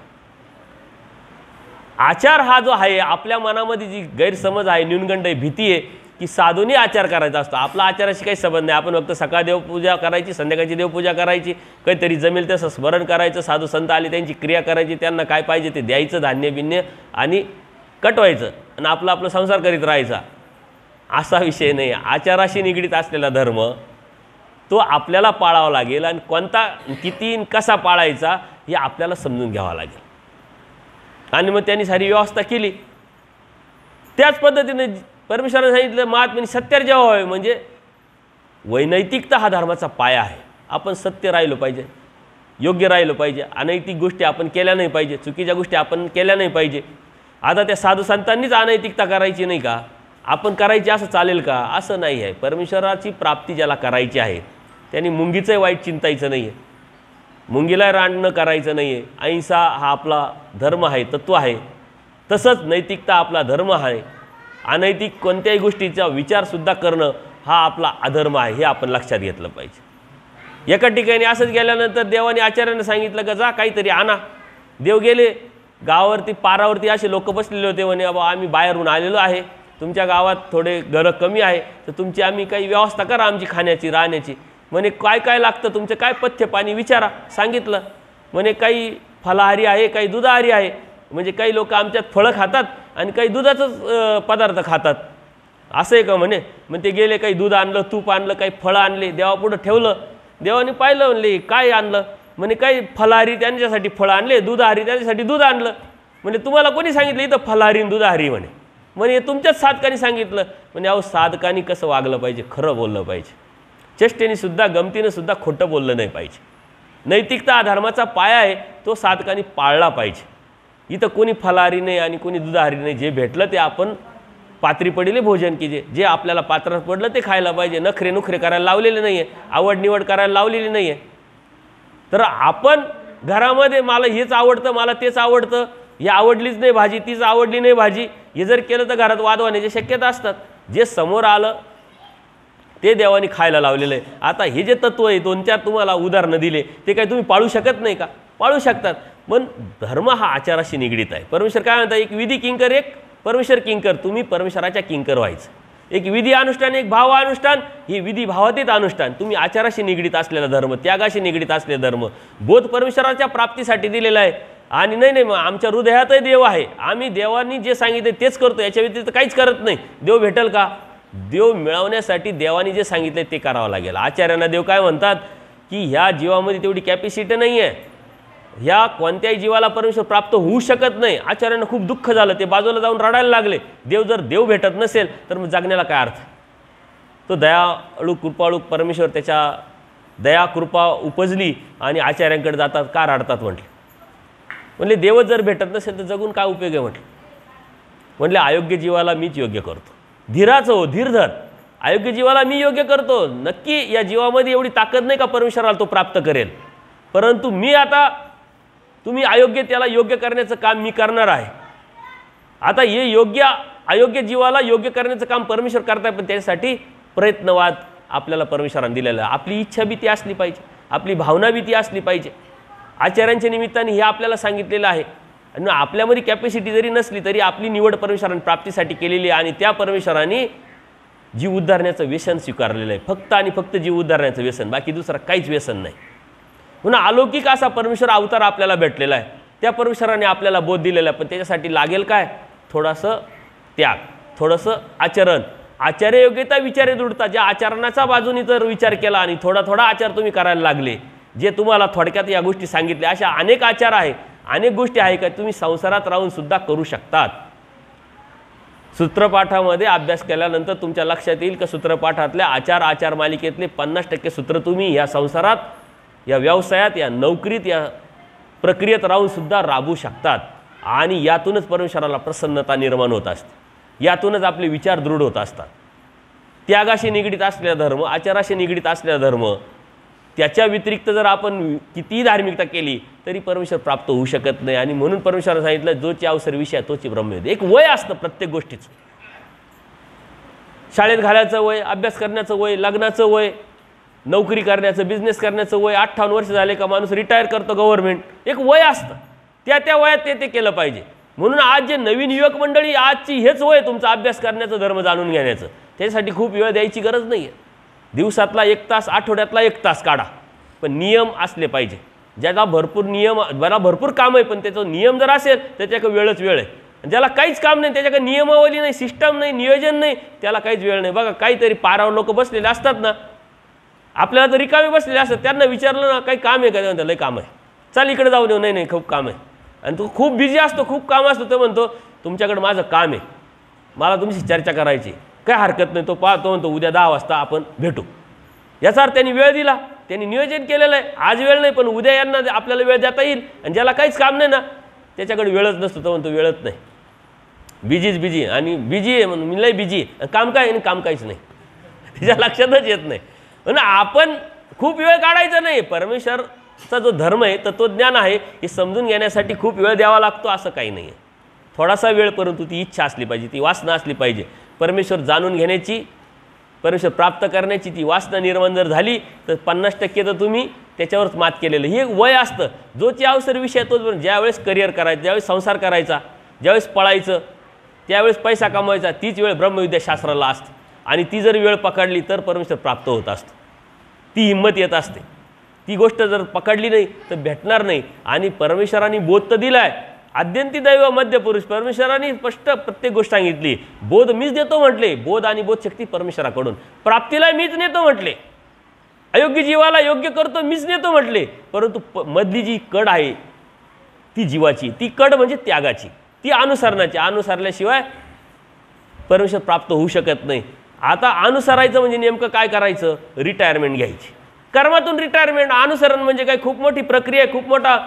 आचार हा जो आहे, आपल्या मनामध्ये जी गैरसमज आहे, न्यूनगंड आहे, भीती आहे की साधूनी आचार करायचा असतो. आपला आचाराशी काही संबंध नाही. आपण फक्त सकाळ देवपूजा करायची, संध्याकाळची देवपूजा करायची, काहीतरी जमेल तसं स्मरण करायचं, साधू संत आले त्यांची क्रिया करायची, त्यांना काय पाहिजे ते द्यायचं, धान्य बिन्य, आणि कटवायचं आणि आपला आपला संसार करीत राहायचा. असा विषय नाही. आचाराशी निगडीत असलेला धर्म तो आपल्याला पाळावा लागेल आणि कोणता, किती, कसा पाळायचा हे आपल्याला समजून घ्यावा लागेल. आणि मग त्यांनी सारी व्यवस्था केली. त्याच पद्धतीने परमेश्वराने सांगितलं महात्म्याने सत्यार जेव्हा म्हणजे वैनैतिकता हा धर्माचा पाया आहे. आपण सत्य राहिलो पाहिजे, योग्य राहिलो पाहिजे, अनैतिक गोष्टी आपण केल्या नाही पाहिजे, चुकीच्या गोष्टी आपण केल्या नाही पाहिजे. आता त्या साधू संतांनीच अनैतिकता करायची नाही का? आपण करायची असं चालेल का? असं नाही आहे. परमेश्वराची प्राप्ती ज्याला करायची आहे त्यांनी मुंगीचं वाईट चिंतायचं नाही आहे, मुंगीला रांडणं करायचं नाही आहे. अहिंसा हा आपला धर्म आहे, तत्व आहे. तसंच नैतिकता आपला धर्म आहे. अनैतिक कोणत्याही गोष्टीचा विचारसुद्धा करणं हा आपला अधर्म आहे, हे आपण लक्षात घेतलं पाहिजे. एका ठिकाणी असंच गेल्यानंतर देवाने आचार्यांना सांगितलं का जा काहीतरी आणा. देव गेले. गावावरती पारावरती असे लोक बसलेले होते. म्हणे बाबा आम्ही बाहेरून आलेलो आहे, तुमच्या गावात थोडे घरं कमी आहे, तर तुमची आम्ही काही व्यवस्था करा आमची खाण्याची राहण्याची. म्हणे काय काय लागतं तुमचं, काय पथ्य पाणी विचारा. सांगितलं. म्हणे काही फलाहारी आहे, काही दुधाहारी आहे. म्हणजे काही लोक आमच्यात फळं खातात आणि काही दुधाचंच पदार्थ खातात. असं आहे का म्हणे. मग ते गेले, काही दूध आणलं, तूप आणलं, काही फळं आणले, देवापुढं ठेवलं. देवाने पाहिलं. म्हणले काय आणलं? म्हणे काही फलाहारी त्यांच्यासाठी फळं आणले, दुधाहारी त्यांच्यासाठी दूध आणलं. म्हणजे तुम्हाला कोणी सांगितलं इथं फलाहारी आणि दुधाहारी? म्हणे म्हणे तुमच्याच साधकांनी सांगितलं. म्हणजे अहो साधकांनी कसं वागलं पाहिजे? खरं बोललं पाहिजे. चेष्टेने सुद्धा, गमतीने सुद्धा खोटं बोललं नाही पाहिजे. नैतिकता हा धर्माचा पाया आहे, तो साधकांनी पाळला पाहिजे. इथं कोणी फलाहारी नाही आणि कोणी दुधाहारी नाही. जे भेटलं ते आपण पात्री पडले भोजन की जे आपल्याला पात्रात पडलं ते खायला पाहिजे. नखरे नुखरे करायला लावलेले नाही आहे, आवड निवड करायला लावलेली नाही आहे. तर आपण घरामध्ये मला हेच आवडतं, मला तेच आवडतं, ही आवडलीच नाही भाजी, तीच आवडली नाही भाजी, हे जर केलं तर घरात वाद होण्याची शक्यता असतात. जे समोर आलं ते देवाने खायला लावलेलं आहे. आता हे जे तत्व आहे, 2-4 तुम्हाला उदाहरणं दिले, ते काय तुम्ही पाळू शकत नाही का? पाळू शकतात. पण धर्म हा आचाराशी निगडीत आहे. परमेश्वर काय म्हणतात? एक विधी किंकर, एक परमेश्वर किंकर. तुम्ही परमेश्वराच्या किंकर व्हायचं. एक विधी अनुष्ठान, एक भाव अनुष्ठान. ही विधी भावातीत अनुष्ठान. तुम्ही आचाराशी निगडीत असलेला धर्म, त्यागाशी निगडीत असलेला धर्म, बोध परमेश्वराच्या प्राप्तीसाठी दिलेला आहे. आणि नाही मग आमच्या हृदयातही देव आहे, आम्ही देवानी जे सांगितले तेच करतो, याच्या व्यतिरिक्त काहीच करत नाही. देव भेटेल का? देव मिळवण्यासाठी देवानी जे सांगितले ते करावं लागेल. आचार्यांना देव काय म्हणतात की ह्या जीवामध्ये तेवढी कॅपॅसिटी नाही आहे, ह्या कोणत्याही जीवाला परमेश्वर प्राप्त होऊ शकत नाही. आचार्यांना खूप दुःख झालं, ते बाजूला जाऊन रडायला लागले. जर देव भेटत नसेल तर मग जगण्याला काय अर्थ? तो दयाळू कृपाळू परमेश्वर, त्याच्या दया कृपा उपजली आणि आचार्यांकडे जातात. का रडतात म्हणले देवच जर भेटत नसेल तर जगून काय उपयोग आहे म्हटलं. म्हणले अयोग्य जीवाला मीच योग्य करतो. धीराचं हो, धीर धर. अयोग्य जीवाला मी योग्य करतो. नक्की या जीवामध्ये एवढी ताकद नाही का परमेश्वराला तो प्राप्त करेल, परंतु मी आता तुम्ही अयोग्य त्याला योग्य करण्याचं काम मी करणार आहे. आता हे अयोग्य जीवाला योग्य करण्याचं काम परमेश्वर करताय, पण त्यासाठी प्रयत्नवाद आपल्याला परमेश्वराने दिलेला आहे. आपली इच्छा बी ती असली पाहिजे, आपली भावना बी ती असली पाहिजे. आचार्यांच्या निमित्ताने हे आपल्याला सांगितलेलं आहे. आणि आपल्यामध्ये कॅपॅसिटी जरी नसली तरी आपली निवड परमेश्वराने प्राप्तीसाठी केलेली आहे आणि त्या परमेश्वराने जीव उद्धारण्याचं व्यसन स्वीकारलेलं आहे. फक्त आणि फक्त जीव उद्धारण्याचं व्यसन, बाकी दुसरं काहीच व्यसन नाही. म्हणून अलौकिक असा परमेश्वर अवतार आपल्याला भेटलेला आहे. त्या परमेश्वराने आपल्याला बोध दिलेला आहे, पण त्याच्यासाठी लागेल काय? थोडंसं त्याग, थोडंसं आचरण. आचार्य योग्यता विचारे दृढता. ज्या आचरणाचा बाजूने जर विचार केला आणि थोडा थोडा आचार तुम्ही करायला लागले, जे तुम्हाला थोडक्यात या गोष्टी सांगितल्या, अशा अनेक आचार आहे, अनेक गोष्टी आहे का तुम्ही संसारात राहून सुद्धा करू शकतात. सूत्रपाठामध्ये अभ्यास केल्यानंतर तुमच्या लक्षात येईल की सूत्रपाठातल्या आचार मालिकेतले 50% सूत्र तुम्ही या संसारात, या व्यवसायात, या नोकरीत, या प्रक्रियेत राहून सुद्धा राबवू शकतात. आणि यातूनच परमेश्वराला प्रसन्नता निर्माण होत असते, यातूनच आपले विचार दृढ होत असतात. त्यागाशी निगडीत असलेला धर्म, आचाराशी निगडीत असलेला धर्म, त्याच्या व्यतिरिक्त जर आपण कितीही धार्मिकता केली तरी परमेश्वर प्राप्त होऊ शकत नाही. आणि म्हणून परमेश्वराने सांगितलं, जोची अवसर विषय तोची ब्रह्मविद्या. एक वय असतं प्रत्येक गोष्टीचं. शाळेत घालायचं वय, अभ्यास करण्याचं वय, लग्नाचं वय, नोकरी करण्याचं, बिझनेस करण्याचं वय. 58 वर्ष झाले का माणूस रिटायर करतो गव्हर्नमेंट. एक वय असतं, त्या वयात ते केलं पाहिजे. म्हणून आज जे नवीन युवक मंडळी, आजची हेच वय तुमचा अभ्यास करण्याचं, धर्म जाणून घेण्याचं. त्यासाठी खूप वेळ द्यायची गरज नाही आहे. दिवसातला 1 तास, आठवड्यातला 1 तास काढा, पण नियम असले पाहिजे. ज्याला भरपूर नियम, मला भरपूर काम आहे पण त्याचा नियम जर असेल त्याच्याकडे वेळच वेळ आहे. ज्याला काहीच काम नाही, त्याच्याकडे नियमावली नाही, सिस्टम नाही, नियोजन नाही, त्याला काहीच वेळ नाही. बघा काहीतरी पारावर लोक बसलेले असतात ना, आपल्याला तर रिकामे बसलेले असतात, त्यांना विचारलं ना काही काम आहे का, त्याला लई काम आहे, चल इकडे जाऊ देऊ, नाही खूप काम आहे. आणि तो खूप बिझी असतो, खूप काम असतो, तो म्हणतो तुमच्याकडे माझं काम आहे, मला तुमची चर्चा करायची, काय हरकत नाही. तो पाहतो म्हणतो उद्या 10 वाजता आपण भेटू. याचा अर्थ त्यांनी वेळ दिला, त्यांनी नियोजन केलेलं आहे. आज वेळ नाही पण उद्या यांना आपल्याला वेळ देता येईल. आणि ज्याला काहीच काम नाही ना, त्याच्याकडे वेळच नसतो, तो म्हणतो वेळच नाही, बिझी. आणि बिझी आहे म्हणून मी लय बिझी आहे, काम काय आणि काम काहीच नाही, त्याच्या लक्षातच येत नाही. म्हणून आपण खूप वेळ काढायचा नाही. परमेश्वरचा जो धर्म आहे, तत्वज्ञान आहे, हे समजून घेण्यासाठी खूप वेळ द्यावा लागतो असं काही नाही आहे. थोडासा वेळ, परंतु ती इच्छा असली पाहिजे, ती वासना असली पाहिजे. परमेश्वर जाणून घेण्याची, परमेश्वर प्राप्त करण्याची ती वासना निर्माण जर झाली तर 50% तर तुम्ही त्याच्यावरच मात केलेलं. हे वय असतं, जोची अवसर विषय तोच. ज्यावेळेस करिअर करायचं, ज्यावेळेस संसार करायचा, ज्यावेळेस पळायचं, त्यावेळेस पैसा कमवायचा, तीच वेळ ब्रह्मविद्याशास्त्राला असते. आणि ती जर वेळ पकडली तर परमेश्वर प्राप्त होत असतो, ती हिंमत येत असते. ती गोष्ट जर पकडली नाही तर भेटणार नाही. आणि परमेश्वराने बोध तर दिला आहे, आद्यंती दैव मध्य पुरुष. परमेश्वराने स्पष्ट प्रत्येक गोष्ट सांगितली. बोध मीच देतो म्हटले, बोध आणि बोध शक्ती परमेश्वराकडून. प्राप्तीला मीच नेतो म्हटले, अयोग्य जीवाला योग्य करतो मीच नेतो म्हटले. परंतु मधली जी कड आहे ती जीवाची, ती कड म्हणजे त्यागाची, ती अनुसरणाची. अनुसरल्याशिवाय परमेश्वर प्राप्त होऊ शकत नाही. आता अनुसरायचं म्हणजे नेमकं काय करायचं, रिटायरमेंट घ्यायची. कर्मातून रिटायरमेंट. अनुसरण म्हणजे काय खूप मोठी प्रक्रिया आहे, खूप मोठा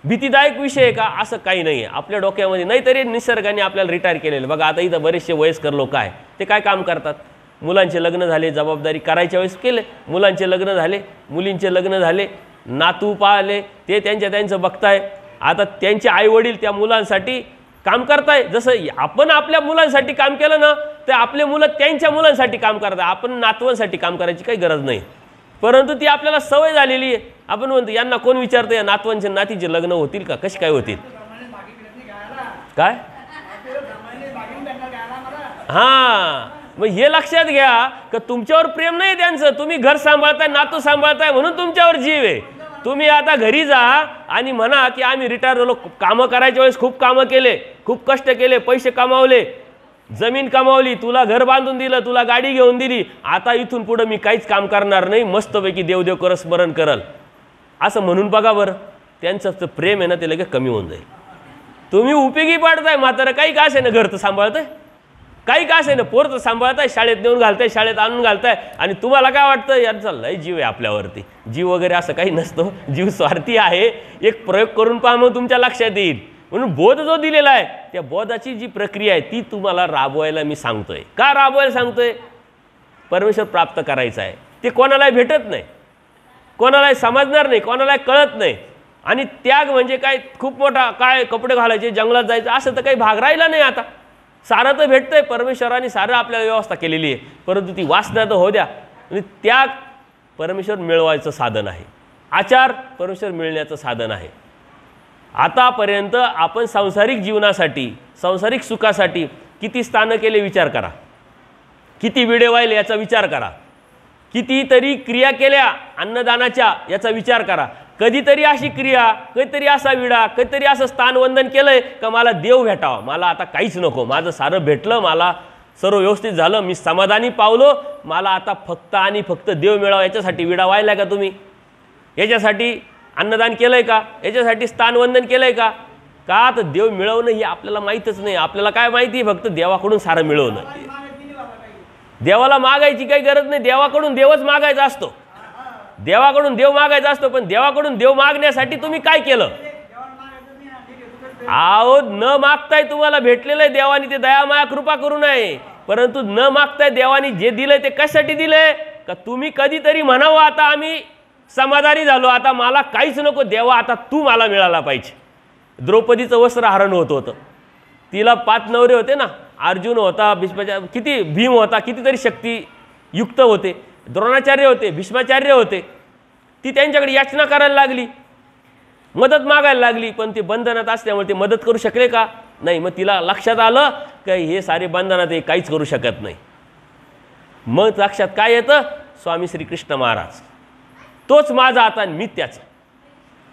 भीतीदायक विषय आहे का, असं काही नाही आहे आपल्या डोक्यामध्ये. नाहीतरी निसर्गाने आपल्याला रिटायर केलेलं. बघा आता इथं बरेचसे वयस्कर लोक आहे, ते काय काम करतात, मुलांचे लग्न झाले, जबाबदारी करायच्या वेळेस केले, मुलांचे लग्न झाले, मुलींचे लग्न झाले, नातू पाळले, ते त्यांचं बघताय. आता त्यांचे आईवडील त्या मुलांसाठी काम करताय. जसं आपण आपल्या मुलांसाठी काम केलं ना, तर आपले मुलं त्यांच्या मुलांसाठी काम करतात. आपण नातवांसाठी काम करायची काही गरज नाही. परंतु ती आपल्याला सवय झालेली आहे. आपण म्हणतो यांना कोण विचारतं, या नातवांचे नातीचे लग्न होतील का, कशी काय होतील, काय. हां, मग हे लक्षात घ्या का तुमच्यावर प्रेम नाही त्यांचं, तुम्ही घर सांभाळताय, नातू सांभाळताय म्हणून तुमच्यावर जीव आहे. तुम्ही आता घरी जा आणि म्हणा की आम्ही रिटायर झालो, कामं करायच्या वेळेस खूप कामं केले, खूप कष्ट केले, पैसे कमावले, जमीन कमावली, तुला घर बांधून दिलं, तुला गाडी घेऊन दिली, आता इथून पुढे मी काहीच काम करणार नाही, मस्तपैकी देवदेव कर, स्मरण करल, असं म्हणून बघा बरं. त्यांचं प्रेम आहे ना ते लगेच कमी होऊन जाईल. तुम्ही उपयोगी पडताय, म्हातारं काही का असे ना, घर तर सांभाळताय, काही का असे ना, पोर तर सांभाळताय, शाळेत नेऊन घालताय, शाळेत आणून घालताय. आणि तुम्हाला काय वाटतं, यांचा लय जीव आहे आपल्यावरती. जीव वगैरे असं काही नसतो, जीव स्वार्थी आहे. एक प्रयोग करून पहा, मग तुमच्या लक्षात येईल. म्हणून बोध जो दिलेला आहे, त्या बोधाची जी प्रक्रिया आहे ती तुम्हाला राबवायला मी सांगतोय. का राबवायला सांगतोय, परमेश्वर प्राप्त करायचा आहे. ते कोणालाही भेटत नाही, कोणालाही समजणार नाही, कोणालाही कळत नाही. आणि त्याग म्हणजे काय खूप मोठा, काय कपडे घालायचे, जंगलात जायचं, असं तर काही भाग राहिला नाही. आता सारं तर भेटतंय, परमेश्वराने सारं आपल्याला व्यवस्था केलेली आहे. परंतु ती वासना तर हो द्या. आणि त्याग परमेश्वर मिळवायचं साधन आहे, आचार परमेश्वर मिळण्याचं साधन आहे. आतापर्यंत आपण सांसारिक जीवनासाठी, सांसारिक सुखासाठी किती स्थानं केले विचार करा, किती विडे वाहिले याचा विचार करा, कितीतरी क्रिया केल्या अन्नदानाच्या याचा विचार करा. कधीतरी अशी क्रिया, कधीतरी असा विडा, कधीतरी असं स्थानवंदन केलंय का मला देव भेटावा, मला आता काहीच नको, माझं सारं भेटलं, मला सर्व व्यवस्थित झालं, मी समाधानी पावलो, मला आता फक्त आणि फक्त देव मिळावा याच्यासाठी विडा वाहिलाय का तुम्ही, याच्यासाठी अन्नदान केलंय का, याच्यासाठी स्थानवंदन केलंय का. का तर देव मिळवणं ही आपल्याला माहीतच नाही. आपल्याला काय माहिती, फक्त देवाकडून सारं मिळवणं. देवाला मागायची काही गरज नाही, देवाकडून देवच मागायचा असतो, देवाकडून देव मागायचा असतो. पण देवाकडून देव मागण्यासाठी तुम्ही काय केलं, आहो न मागताय तुम्हाला भेटलेलं आहे देवाने, ते दयामाया कृपा करू नये. परंतु न मागताय देवाने जे दिलंय ते कशासाठी दिलंय, का तुम्ही कधीतरी म्हणावं आता आम्ही समाधानी झालो, आता मला काहीच नको देवा, आता तू मला मिळाला पाहिजे. द्रौपदीचं वस्त्रहरण होत होतं, तिला 5 नवरे होते ना, अर्जुन होता, किती भीम होता, कितीतरी शक्तियुक्त होते, द्रोणाचार्य होते, भीष्माचार्य होते. ती त्यांच्याकडे याचना करायला लागली, मदत मागायला लागली, पण ते बंधनात असल्यामुळे ते मदत करू शकले का? नाही. मग तिला लक्षात आलं की हे सारे बंधनात हे काहीच करू शकत नाही. मग लक्षात काय येतं? स्वामी श्रीकृष्ण महाराज, तोच माझा आता, मी त्याचा.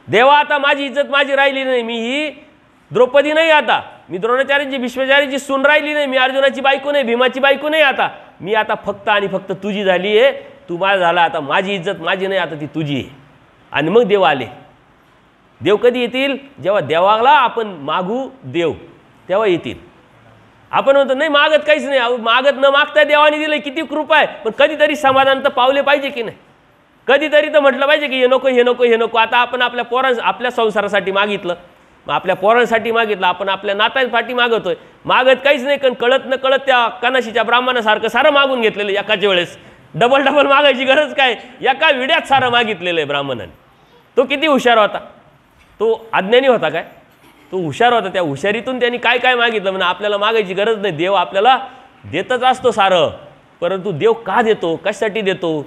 देवा, आता माझी इज्जत माझी राहिली नाही, मी ही द्रौपदी नाही, आता मी द्रोणाचार्याची भीष्माचार्याची सून राहिली नाही, मी अर्जुनाची बायको नाही, भीमाची बायको नाही, आता मी आता फक्त आणि फक्त तुझी झाली आहे. तू माझा झाला, आता माझी इज्जत माझी नाही, आता ती तुझी आहे. आणि मग देव आले. देव कधी येतील? जेव्हा देवाला आपण मागू देव, तेव्हा येतील. आपण म्हणतो नाही मागत काहीच नाही, मागत न मागता देवाने दिलं, किती कृपा आहे. पण कधीतरी समाधान तर पावले पाहिजे की नाही? कधीतरी तर म्हटलं पाहिजे की हे नको, हे नको, हे नको. आता आपण आपल्या आपल्या संसारासाठी मागितलं, मग आपल्या पोरांसाठी मागितलं, आपण आपल्या नात्यांसाठी मागतोय. मागत काहीच नाही, कारण कळत न कळत त्या कनाशीच्या ब्राह्मणासारखं सारं मागून घेतलेलं एकाच वेळेस. डबल डबल मागायची गरज काय? एका विड्यात सारं मागितलेलं आहे ब्राह्मणाने. तो किती हुशार होता? तो अज्ञानी होता काय? तो हुशार होता. त्या हुशारीतून त्यांनी काय काय मागितलं. म्हणजे आपल्याला मागायची गरज नाही, देव आपल्याला देतच असतो सारं. परंतु देव का देतो, कशासाठी देतो?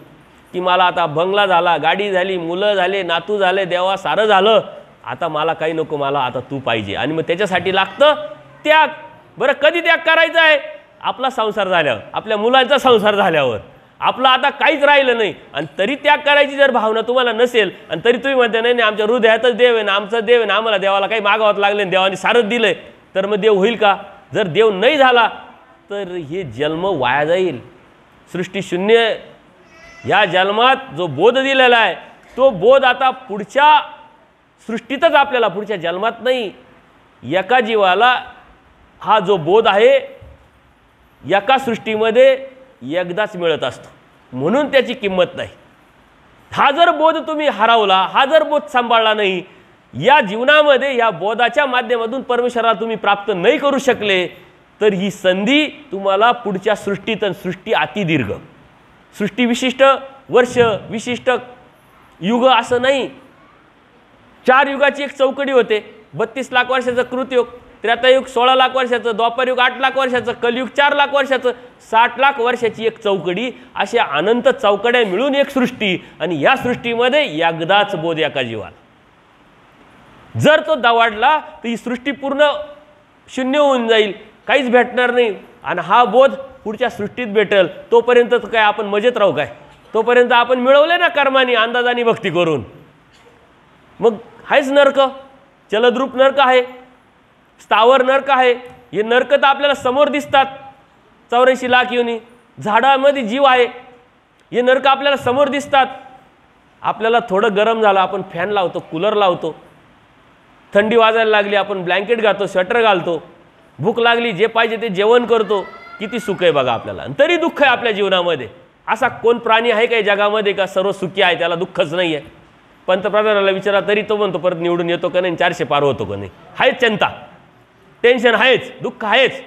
की मला आता बंगला झाला, गाडी झाली, मुलं झाले, नातू झाले, देवा सारं झालं, आता मला काही नको, मला आता तू पाहिजे. आणि मग त्याच्यासाठी लागतं त्याग. बरं, कधी त्याग करायचा आहे? आपला संसार झाल्यावर, आपल्या मुलांचा संसार झाल्यावर, आपलं आता काहीच राहिलं नाही. आणि तरी त्याग करायची जर भावना तुम्हाला नसेल, आणि तरी तुम्ही म्हणता नाही नाही आमच्या हृदयातच देव आहे ना, आमचा देव आहे ना, आम्हाला देवाला काही मागावत लागले, देवाने सारंच दिलंय, तर मग देव होईल का? जर देव नाही झाला तर हे जन्म वाया जाईल. सृष्टी शून्य. या जन्मात जो बोध दिलेला आहे, तो बोध आता पुढच्या सृष्टीतच आपल्याला, पुढच्या जन्मात नाही. एका जीवाला हा जो बोध आहे एका सृष्टीमध्ये एकदाच मिळत असतो, म्हणून त्याची किंमत नाही. हा जर बोध तुम्ही हरवला, हा जर बोध सांभाळला नाही, या जीवनामध्ये या बोधाच्या माध्यमातून परमेश्वराला तुम्ही प्राप्त नाही करू शकले, तर ही संधी तुम्हाला पुढच्या सृष्टीत, सृष्टी अतिदीर्घ, सृष्टी विशिष्ट वर्ष, विशिष्ट युग असं नाही. 4 युगाची एक चौकडी होते. 32 लाख वर्षाचं कृतयुग, त्रेतायुग 16 लाख वर्षाचं, द्वापरयुग 8 लाख वर्षाचं, कलियुग 4 लाख वर्षाचं, 60 लाख वर्षाची एक चौकडी. अशा अनंत चौकड्या मिळून एक सृष्टी. आणि या सृष्टीमध्ये एकदाच बोध एका जीवाला. जर तो दवाडला तर ही सृष्टी पूर्ण शून्य होऊन जाईल, काहीच भेटणार नाही. आणि हा बोध पुढच्या सृष्टीत भेटेल. तोपर्यंत काय आपण मजेत राहू काय? तोपर्यंत आपण मिळवले ना कर्माने, अंदाजाने भक्ती करून. मग आहेच नरक, चलद्रूप नरक आहे, स्थावर नरक आहे. हे नरक तर आपल्याला समोर दिसतात, 84 लाख योनी. झाडामध्ये जीव आहे, हे नरक आपल्याला समोर दिसतात. आपल्याला थोडं गरम झालं, आपण फॅन लावतो, कूलर लावतो. थंडी वाजायला लागली, आपण ब्लँकेट घालतो, स्वेटर घालतो. भूक लागली, जे पाहिजे ते जेवण करतो. किती सुख आहे बघा आपल्याला. तरी दुःख आहे आपल्या जीवनामध्ये. असा कोण प्राणी आहे काही जगामध्ये का सर्व सुखी आहे, त्याला दुःखच नाही आहे? पंतप्रधानाला विचारा तरी तो म्हणतो परत निवडून येतो का नाही, 400 पार होतो का नाही. आहेच चिंता, टेन्शन आहेच, दुःख आहेच.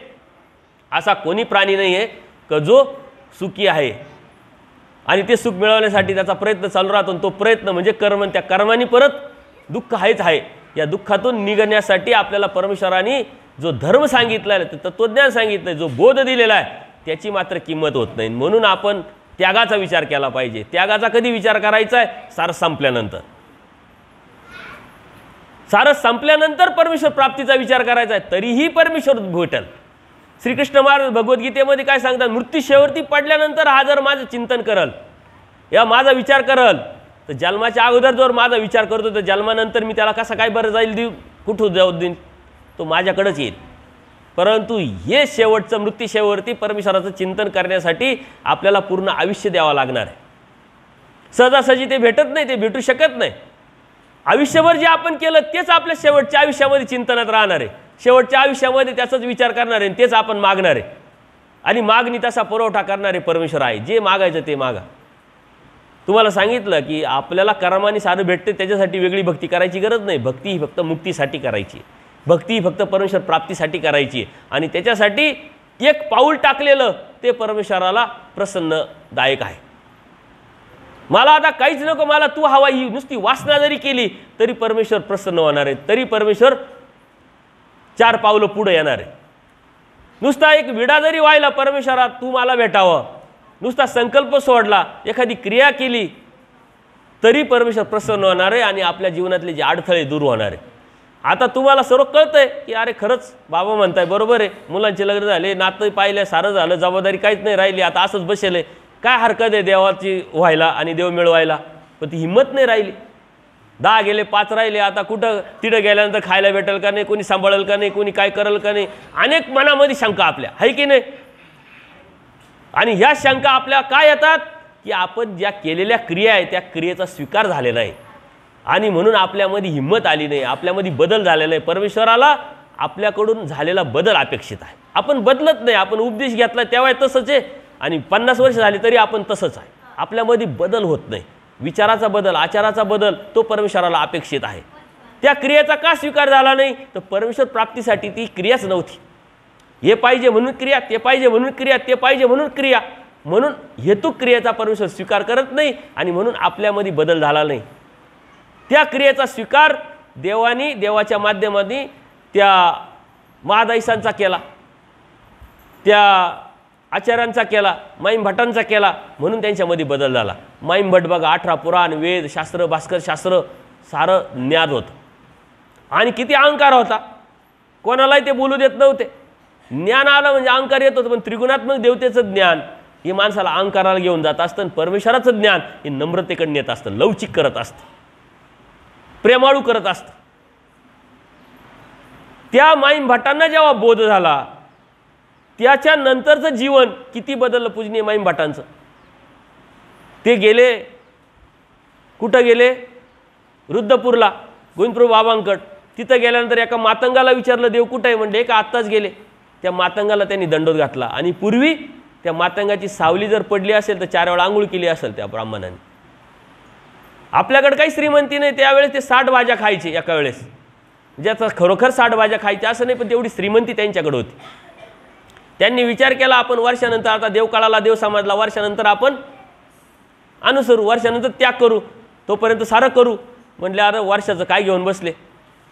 असा कोणी प्राणी नाही आहे का जो सुखी आहे. आणि ते सुख मिळवण्यासाठी त्याचा प्रयत्न चालू राहतो. तो प्रयत्न म्हणजे कर्म. त्या कर्माने परत दुःख आहेच आहे. या दुःखातून निघण्यासाठी आपल्याला परमेश्वराने जो धर्म सांगितला आहे, ते तत्वज्ञान सांगितलं आहे, जो बोध दिलेला आहे, त्याची मात्र किंमत होत नाही. म्हणून आपण त्यागाचा विचार केला पाहिजे. त्यागाचा कधी विचार करायचा आहे? सारं संपल्यानंतर. सारं संपल्यानंतर परमेश्वर प्राप्तीचा विचार करायचा आहे, तरीही परमेश्वर भेटेल. श्रीकृष्ण महाराज भगवद्गीतेमध्ये काय सांगतात? मृत्यूशेवटी पडल्यानंतर हा जर माझं चिंतन करल, या माझा विचार करल, तर जन्माच्या अगोदर जर माझा विचार करतो, तर जन्मानंतर मी त्याला कसा काय बरं जाईल देऊ, कुठं जाऊ देईन, तो माझ्याकडेच येईल. परंतु हे शेवटचं मृत्यूशेवटी परमेश्वराचं चिंतन करण्यासाठी आपल्याला पूर्ण आयुष्य द्यावं लागणार आहे. सहजासहजी ते भेटत नाही, ते भेटू शकत नाही. आयुष्यभर जे आपण केलं तेच आपल्या शेवटच्या आयुष्यामध्ये चिंतनात राहणार आहे. शेवटच्या आयुष्यामध्ये त्याचाच विचार करणार आहे, तेच आपण मागणार आहे. आणि मागणी तसा पुरवठा करणारे परमेश्वर आहे. जे मागायचं ते मागा. तुम्हाला सांगितलं की आपल्याला कर्माने सारं भेटते, त्याच्यासाठी वेगळी भक्ती करायची गरज नाही. भक्ती ही फक्त मुक्तीसाठी करायची, भक्ती ही फक्त परमेश्वर प्राप्तीसाठी करायची. आणि त्याच्यासाठी एक पाऊल टाकलेलं ते परमेश्वराला प्रसन्नदायक आहे. मला आता काहीच नको, मला तू हवा, ही नुसती वासना जरी केली तरी परमेश्वर प्रसन्न होणार आहे, तरी परमेश्वर 4 पावलं पुढे येणार आहे. नुसता एक विडा जरी व्हायला परमेश्वरा तू मला भेटावं, नुसता संकल्प सोडला, एखादी क्रिया केली तरी परमेश्वर प्रसन्न होणार आहे आणि आपल्या जीवनातले जे अडथळे दूर होणार आहे. आता तुम्हाला सर्व कळतंय की अरे खरंच बाबा म्हणताय बरोबर आहे, मुलांचे लग्न झाले, नातं पाहिलं, सारं झालं, जबाबदारी काहीच नाही राहिली, आता असंच बसेल, काय हरकत आहे देवाची व्हायला आणि देव मिळवायला. पण ती हिंमत नाही राहिली. 10 गेले, 5 राहिले, आता कुठं तिथं गेल्यानंतर खायला भेटेल का नाही, कोणी सांभाळेल का नाही, कोणी काय करेल का नाही, अनेक मनामध्ये शंका आपल्या आहे की नाही. आणि ह्या शंका आपल्या काय येतात की आपण ज्या केलेल्या क्रिया आहे त्या क्रियेचा स्वीकार झालेला आहे आणि म्हणून आपल्यामध्ये हिंमत आली नाही, आपल्यामध्ये बदल झालेला आहे. परमेश्वराला आपल्याकडून झालेला बदल अपेक्षित आहे. आपण बदलत नाही, आपण उपदेश घेतला तेव्हा तसंच आहे आणि 50 वर्ष झाली तरी आपण तसंच आहे. आपल्यामध्ये बदल होत नाही. विचाराचा बदल, आचाराचा बदल तो परमेश्वराला अपेक्षित आहे. त्या क्रियेचा का स्वीकार झाला नाही, तर परमेश्वर प्राप्तीसाठी ती क्रियाच नव्हती. हे पाहिजे म्हणून क्रिया, ते पाहिजे म्हणून क्रिया, ते पाहिजे म्हणून क्रिया, म्हणून हेतू क्रियेचा परमेश्वर स्वीकार करत नाही आणि म्हणून आपल्यामध्ये बदल झाला नाही. त्या क्रियेचा स्वीकार देवानी देवाच्या माध्यमाने त्या महादाईसांचा केला, त्या आचार्यांचा केला, माईम भटांचा केला, म्हणून त्यांच्यामध्ये बदल झाला. माईम भट बघा 18 पुराण, वेद शास्त्र, भास्कर शास्त्र सारं ज्ञात होतं आणि किती अहंकार होता, कोणालाही ते बोलू देत नव्हते. ज्ञान आलं म्हणजे अहंकार येत होतं, पण त्रिगुणात्मक देवतेचं ज्ञान हे माणसाला अहंकाराला घेऊन जात असतं आणि परमेश्वराचं ज्ञान हे नम्रतेकडे नेत असतं, लवचिक करत असतं, प्रेमाळू करत असतं. त्या माईम भटांना जेव्हा बोध झाला त्याच्यानंतरचं जीवन किती बदललं पूजनीय माईम भटांचं. ते गेले कुठं गेले, रुद्रपूरला, गोविंदप्रभू बाबांकड. तिथं गेल्यानंतर एका मातंगाला विचारलं देव कुठं आहे, म्हणजे का आत्ताच गेले. त्या मातंगाला त्यांनी दंडोत घातला आणि पूर्वी त्या मातंगाची सावली जर पडली असेल तर 4 वेळा आंघोळ केली असेल त्या ब्राह्मणाने. आपल्याकडे काही श्रीमंती नाही, त्यावेळेस ते 60 भाज्या खायचे एका वेळेस, ज्याचा खरोखर 60 भाज्या खायच्या असं नाही, पण तेवढी श्रीमंती त्यांच्याकडे होती. त्यांनी विचार केला आपण वर्षानंतर, आता देव काळाला देव समाजला, वर्षानंतर आपण अनुसरू, वर्षानंतर त्याग करू, तोपर्यंत सारं करू. म्हटले अरे वर्षाचं काय घेऊन बसले,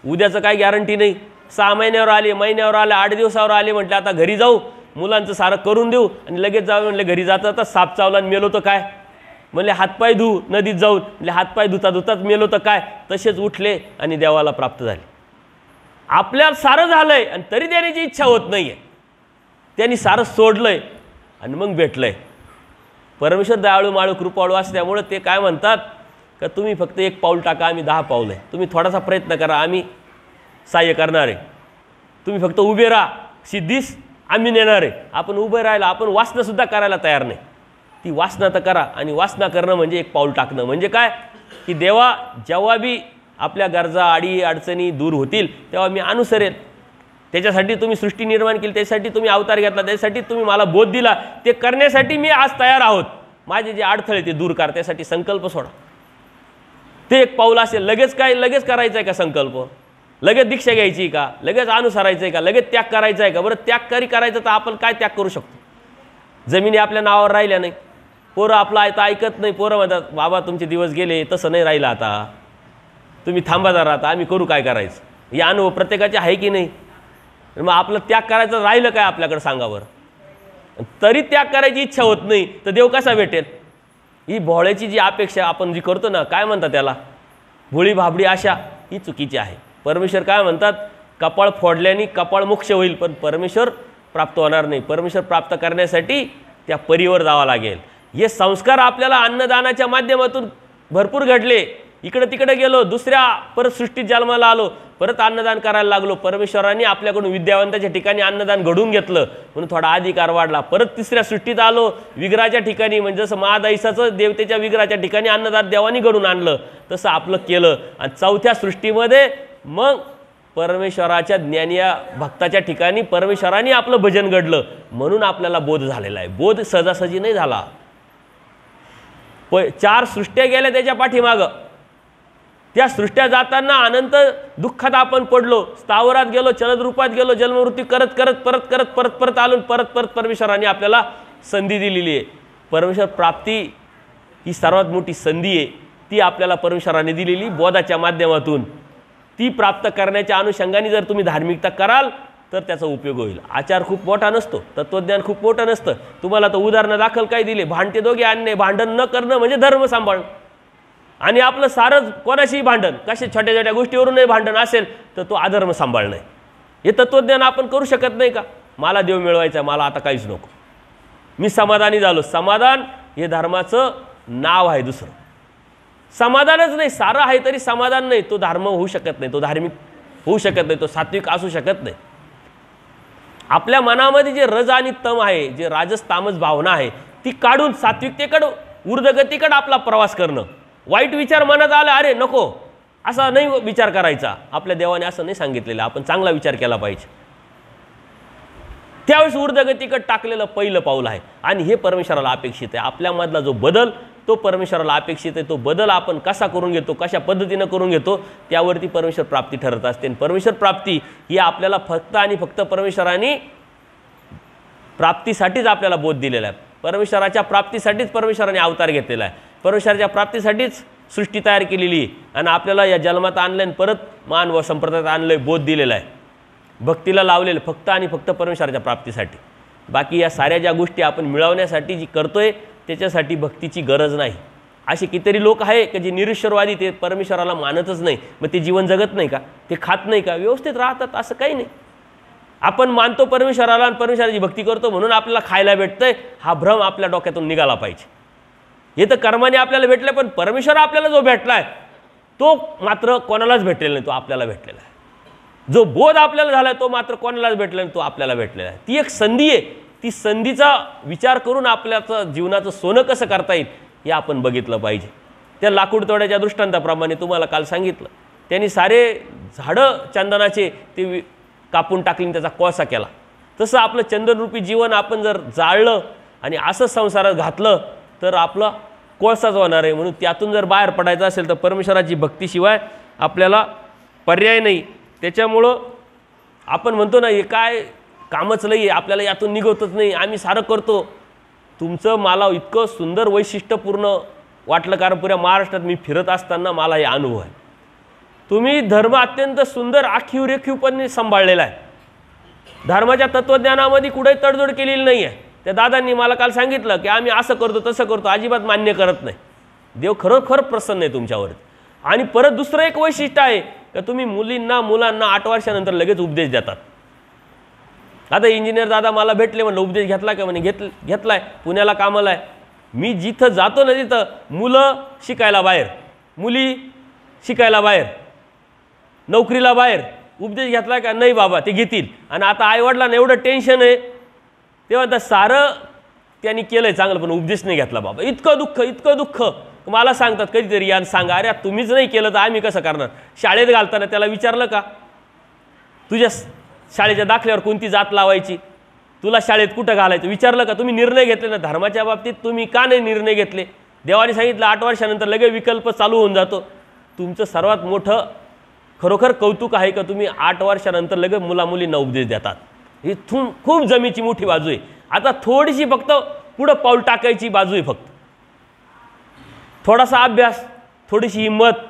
उद्याचं काय गॅरंटी नाही. 6 महिन्यावर आले, महिन्यावर आले, 8 दिवसावर आले, म्हटले आता घरी जाऊ, मुलांचं सारं करून देऊ आणि लगेच जाऊ. म्हणले घरी जाता तर साप चावला आणि मेलो तर काय. म्हणले हातपाय धुऊ नदीत जाऊन, म्हणजे हातपाय धुता धुताच मेलो तर काय. तसेच उठले आणि देवाला प्राप्त झाले. आपल्याला सारं झालंय आणि तरी देण्याची इच्छा होत नाहीये. त्यांनी सारं सोडलंय आणि मग भेटलंय. परमेश्वर दयाळू माळू कृपाळू असल्यामुळे ते काय म्हणतात का तुम्ही फक्त 1 पाऊल टाका, आम्ही 10 पाऊल आहे. तुम्ही थोडासा प्रयत्न करा, आम्ही सहाय्य करणार आहे. तुम्ही फक्त उभे राहा, सिद्धीस आम्ही नेणार आहे. आपण उभे राहायला, आपण वासनासुद्धा करायला तयार नाही. ती वासना तर करा. आणि वासना करणं म्हणजे 1 पाऊल टाकणं. म्हणजे काय की देवा जेव्हा बी आपल्या गरजा अडी अडचणी दूर होतील तेव्हा मी अनुसरेल. त्याच्यासाठी तुम्ही सृष्टी निर्माण केली, त्यासाठी तुम्ही अवतार घेतला, त्यासाठी तुम्ही मला बोध दिला, ते करण्यासाठी मी आज तयार आहोत. माझे जे अडथळे ते दूर कर, त्यासाठी संकल्प सोडा. ते 1 पाऊल असेल. लगेच काय, लगेच करायचं आहे का संकल्प, लगेच दीक्षा घ्यायची का, लगेच अनुसरायचं आहे का, लगेच त्याग करायचा आहे का. बरं त्याग करायचं तर आपण काय त्याग करू शकतो. जमिनी आपल्या नावावर राहिल्या नाही, पोरं आपलं आहे तर ऐकत नाही. पोरं म्हणतात बाबा तुमचे दिवस गेले, तसं नाही राहिलं, आता तुम्ही थांबा जरा, आता आम्ही करू काय करायचं. हे अनुभव प्रत्येकाचे आहे की नाही. मग आपलं त्याग करायचं राहिलं काय आपल्याकडे सांगावर. तरी त्याग करायची इच्छा होत नाही तर देव कसा भेटेल. ही भोळ्याची जी अपेक्षा आपण जी करतो ना, काय म्हणतात त्याला, भोळी भाबडी आशा, ही चुकीची आहे. परमेश्वर काय म्हणतात, कपाळ फोडल्याने कपाळ मोक्ष होईल, पण परमेश्वर प्राप्त होणार नाही. परमेश्वर प्राप्त करण्यासाठी त्या परीवर जावं लागेल. हे संस्कार आपल्याला अन्नदानाच्या माध्यमातून भरपूर घडले. इकडे तिकडे गेलो, दुसऱ्या परत सृष्टीत जन्माला आलो, परत अन्नदान करायला लागलो. परमेश्वरांनी आपल्याकडून विद्यावंताच्या ठिकाणी अन्नदान घडवून घेतलं म्हणून थोडा अधिकार वाढला. परत तिसऱ्या सृष्टीत आलो, विग्रहाच्या ठिकाणी, म्हणजे जसं महादाईसाचं देवतेच्या विग्रहाच्या ठिकाणी अन्नदान देवानी घडून आणलं तसं आपलं केलं. आणि 4थ्या सृष्टीमध्ये मग परमेश्वराच्या ज्ञानिया भक्ताच्या ठिकाणी परमेश्वरांनी आपलं भजन घडलं म्हणून आपल्याला बोध झालेला आहे. बोध सहजासहजी नाही झाला. 4 सृष्ट्या गेल्या त्याच्या पाठीमागं. त्या सृष्ट्या जाताना अनंत दुःखात आपण पडलो, स्थावरात गेलो, चलद रूपात गेलो, जन्ममृत्यू करत करत परत करत परत परत आलो, परत परत परमेश्वरांनी आपल्याला संधी दिलेली आहे. परमेश्वर प्राप्ती ही सर्वात मोठी संधी आहे, ती आपल्याला परमेश्वराने दिलेली बोधाच्या माध्यमातून. ती प्राप्त करण्याच्या अनुषंगाने जर तुम्ही धार्मिकता कराल तर त्याचा उपयोग होईल. आचार खूप मोठा नसतो, तत्त्वज्ञान खूप मोठं नसतं. तुम्हाला तर उदाहरणं दाखल काय दिले, भांडते दोघे आणणे, भांडण न करणं म्हणजे धर्म सांभाळणं. आणि आपलं सारंच कोणाशीही भांडण, कशा छोट्या छोट्या गोष्टीवरूनही भांडण असेल तर तो अधर्म सांभाळणं आहे. हे तत्त्वज्ञान आपण करू शकत नाही का? मला देव मिळवायचा आहे, मला आता काहीच नको, मी समाधानी झालो. समाधान हे धर्माचं नाव आहे. दुसरं समाधानच नाही, सारं आहे तरी समाधान नाही, तो धर्म होऊ शकत नाही, तो धार्मिक होऊ शकत नाही, तो सात्विक असू शकत नाही. आपल्या मनामध्ये जे रज आणि तम आहे, जे राजस तामस भावना आहे, ती काढून सात्विकतेकडं ऊर्ध्वगतीकडं आपला प्रवास करणं. वाईट विचार मनात आला, अरे नको, असा नाही विचार करायचा. आपल्या देवाने असं नाही सांगितलेलं, आपण चांगला विचार केला पाहिजे. त्यावेळेस ऊर्ध्वगतीकडे टाकलेलं पहिलं पाऊल आहे. आणि हे परमेश्वराला अपेक्षित आहे. आपल्यामधला जो बदल तो परमेश्वराला अपेक्षित आहे. तो बदल आपण कसा करून घेतो, कशा पद्धतीनं करून घेतो, त्यावरती परमेश्वर प्राप्ती ठरत असते. आणि परमेश्वर प्राप्ती ही आपल्याला फक्त आणि फक्त परमेश्वराने प्राप्तीसाठीच आपल्याला बोध दिलेला आहे. परमेश्वराच्या प्राप्तीसाठीच परमेश्वराने अवतार घेतलेला आहे. परमेश्वराच्या प्राप्तीसाठीच सृष्टी तयार केलेली आहे. आणि आपल्याला या जन्मात आणलं आणि परत मान व संप्रदायात आणलं, बोध दिलेला आहे. भक्तीला लावलेलं फक्त आणि फक्त परमेश्वराच्या प्राप्तीसाठी. बाकी या साऱ्या ज्या गोष्टी आपण मिळवण्यासाठी जी करतोय त्याच्यासाठी भक्तीची गरज नाही. असे कितीतरी लोक आहे की जे निरीश्वरवादी, ते परमेश्वराला मानतच नाही. मग ते जीवन जगत नाही का, ते खात नाही का, व्यवस्थित राहतात, असं काही नाही. आपण मानतो परमेश्वराला आणि परमेश्वराची भक्ती करतो म्हणून आपल्याला खायला भेटतंय, हा भ्रम आपल्या डोक्यातून निघाला पाहिजे. हे तर कर्माने आपल्याला भेटलं, पण परमेश्वर आपल्याला जो भेटलाय तो मात्र कोणालाच भेटलेला नाही, तो आपल्याला भेटलेला आहे. जो बोध आपल्याला झाला तो मात्र कोणालाच भेटला नाही, तो आपल्याला भेटलेला आहे. ती एक संधी आहे. ती संधीचा विचार करून आपल्याचं जीवनाचं सोनं कसं करता येईल हे आपण बघितलं पाहिजे. त्या लाकूड तोड्याच्या दृष्टांताप्रमाणे तुम्हाला काल सांगितलं, त्यांनी सारे झाडं चंदनाचे ते कापून टाकली, त्याचा कोळसा केला. तसं आपलं चंदनरूपी जीवन आपण जर जाळलं आणि असं संसारात घातलं तर आपला कोळसाच होणार आहे. म्हणून त्यातून जर बाहेर पडायचं असेल तर परमेश्वराची भक्तीशिवाय आपल्याला पर्याय नाही. त्याच्यामुळं आपण म्हणतो ना, हे काय कामच नाही आहे, आपल्याला यातून निघतच नाही, आम्ही सारं करतो. तुमचं मला इतकं सुंदर वैशिष्ट्यपूर्ण वाटलं, कारण पुऱ्या महाराष्ट्रात मी फिरत असताना मला हे अनुभव आहे. तुम्ही धर्म अत्यंत सुंदर आखीव रेखीवपणे सांभाळलेला आहे. धर्माच्या तत्त्वज्ञानामध्ये कुठेही तडजोड केलेली नाही आहे. त्या दादांनी मला काल सांगितलं की आम्ही असं करतो तसं करतो, अजिबात मान्य करत नाही. देव खरोखर प्रसन्न आहे तुमच्यावरती. आणि परत दुसरं एक वैशिष्ट्य आहे की तुम्ही मुलांना 8 वर्षानंतर लगेच उपदेश देतात. आता इंजिनियर दादा मला भेटले, म्हणलं उपदेश घेतला का, म्हणे घेतलाय, पुण्याला कामाला आहे. मी जिथं जातो ना तिथं मुलं शिकायला बाहेर, मुली शिकायला बाहेर, नोकरीला बाहेर. उपदेश घेतला का, नाही बाबा ते घेतील. आणि आता आईवडिलांना एवढं टेन्शन आहे, तेव्हा तर सारं त्यांनी केलंय चांगलं पण उपदेश नाही घेतला बाबा. इतकं दुःख, इतकं दुःख. मला सांगतात कधीतरी, यान सांगा, अरे तुम्हीच नाही केलं तर आम्ही कसं करणार. शाळेत घालताना त्याला विचारलं का, तुझ्या शाळेच्या दाखल्यावर कोणती जात लावायची, तुला शाळेत कुठं घालायचं विचारलं का. तुम्ही निर्णय घेतले ना धर्माच्या बाबतीत, तुम्ही का नाही निर्णय घेतले. देवाने सांगितलं 8 वर्षानंतर लगेच विकल्प चालू होऊन जातो. तुमचं सर्वात मोठं खरोखर कौतुक आहे का तुम्ही 8 वर्षानंतर लगेच मुलामुलींना उपदेश देतात. ही खूप जमीची मोठी बाजू आहे. आता थोडीशी फक्त पुढं पाऊल टाकायची बाजू आहे. फक्त थोडासा अभ्यास, थोडीशी हिंमत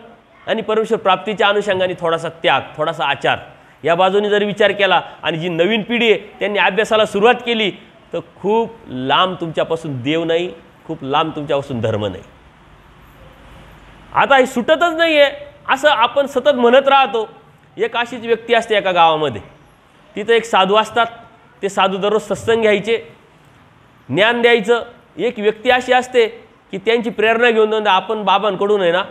आणि परमेश्वर प्राप्तीच्या अनुषंगाने थोडासा त्याग, थोडासा आचार, या बाजूने जर विचार केला आणि जी नवीन पिढी आहे त्यांनी अभ्यासाला सुरुवात केली तर खूप लांब तुमच्यापासून देव नाही, खूप लांब तुमच्यापासून धर्म नाही. आता हे सुटतच नाही आहे असं आपण सतत म्हणत राहतो. एक अशीच व्यक्ती असते एका गावामध्ये, तिथं एक साधू असतात. ते साधू दररोज सत्संग घ्यायचे, ज्ञान द्यायचं. एक व्यक्ती अशी असते की त्यांची प्रेरणा घेऊन आपण बाबांकडून आहे ना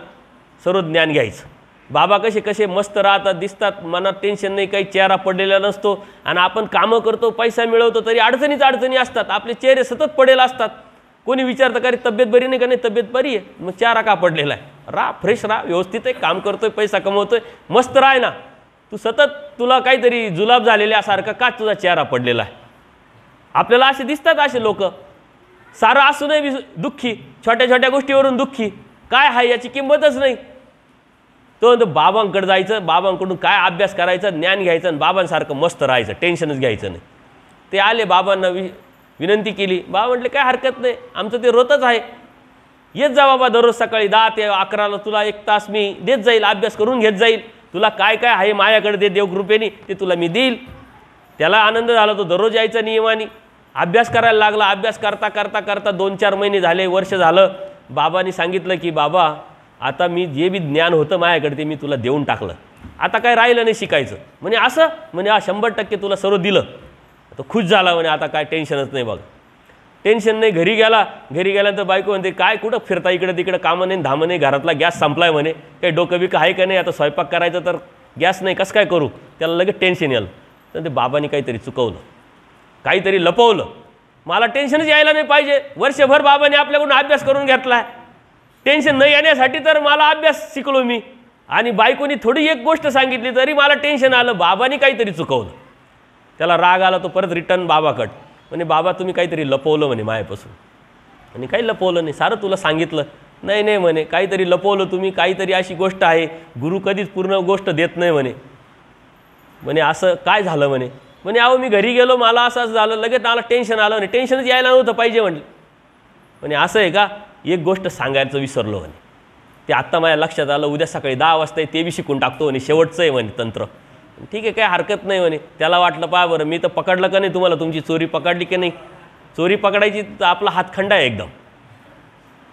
सर्व ज्ञान घ्यायचं. बाबा कसे कसे मस्त राहतात, दिसतात, मनात टेन्शन नाही, काही चेहरा पडलेला नसतो. आणि आपण कामं करतो, पैसा मिळवतो, तरी अडचणी असतात. आपले चेहरे सतत पडेल असतात. कोणी विचारतं का रे तब्येत बरी नाही का, नाही तब्येत बरी आहे, मग चेहरा का पडलेला आहे. राहा फ्रेश, राहा, व्यवस्थित आहे, काम करतोय, पैसा कमवतोय, मस्त राह ना. तू सतत तुला काहीतरी जुलाब झालेल्यासारखं का तुझा चेहरा पडलेला आहे. आपल्याला असे दिसतात असे लोक. सारं असूनही दुःखी, छोट्या छोट्या गोष्टीवरून दुःखी. काय आहे याची किंमतच नाही. तो बाबांकडे जायचं, बाबांकडून काय अभ्यास करायचा, ज्ञान घ्यायचं आणि बाबांसारखं मस्त राहायचं, टेन्शनच घ्यायचं नाही. ते आले, बाबांना विनंती केली. बाबा म्हटले काय हरकत नाही, आमचं ते रोतच आहे. येत जा बाबा दररोज सकाळी 10 ते 11ला तुला 1 तास मी देत जाईल, अभ्यास करून घेत जाईल, तुला काय काय आहे माझ्याकडे ते देवकृपेने ते तुला मी देईल. त्याला आनंद झाला, तो दररोज यायचा नियमाने, अभ्यास करायला लागला. अभ्यास करता करता करता 2-4 महिने झाले, वर्ष झालं. बाबांनी सांगितलं की बाबा आता मी जे बी ज्ञान होतं माझ्याकडे ते मी तुला देऊन टाकलं, आता काय राहिलं नाही शिकायचं. म्हणे असं? म्हणे 100% तुला सर्व दिलं. तो खुश झाला, म्हणे आता काय टेन्शनच नाही. बघ टेन्शन नाही. घरी गेला, घरी गेल्यानंतर बायको म्हणते काय कुठं फिरता इकडे तिकडे, कामं नाही धामं नाही, घरातला गॅस संपलाय म्हणे, काही डोकं बिकं आहे का नाही, आता स्वयंपाक करायचं तर गॅस नाही, कसं काय करू. त्याला लगेच टेन्शन यायला. तर ते बाबांनी काहीतरी चुकवलं, काहीतरी लपवलं. मला टेन्शनच यायला नाही पाहिजे. वर्षभर बाबांनी आपल्याकडून अभ्यास करून घेतला आहे, टेन्शन न येण्यासाठी तर मला अभ्यास शिकलो मी, आणि बायकोनी थोडी एक गोष्ट सांगितली तरी मला टेन्शन आलं. बाबांनी काहीतरी चुकवलं. त्याला राग आला. तो परत रिटर्न बाबाकडं म्हणे बाबा तुम्ही काहीतरी लपवलं म्हणे मायापासून. आणि काही लपवलं नाही, सारं तुला सांगितलं. नाही नाही म्हणे काहीतरी लपवलं तुम्ही, काहीतरी अशी गोष्ट आहे, गुरु कधीच पूर्ण गोष्ट देत नाही म्हणे. म्हणे असं काय झालं म्हणे. म्हणे अहो मी घरी गेलो, मला असं झालं, लगेच मला टेन्शन आलं म्हणे, टेन्शनच यायला नव्हतं पाहिजे म्हटलं. म्हणे असं आहे का, एक गोष्ट सांगायचं विसरलो म्हणे, ते आत्ता माझ्या लक्षात आलं, उद्या सकाळी 10 वाजता ते बी शिकून टाकतो म्हणे, शेवटचं आहे म्हणे तंत्र. ठीक आहे काय हरकत नाही म्हणे. त्याला वाटलं पहा बरं मी तर पकडलं का नाही तुम्हाला, तुमची चोरी पकडली की नाही. चोरी पकडायची तर आपला हातखंडा आहे एकदम.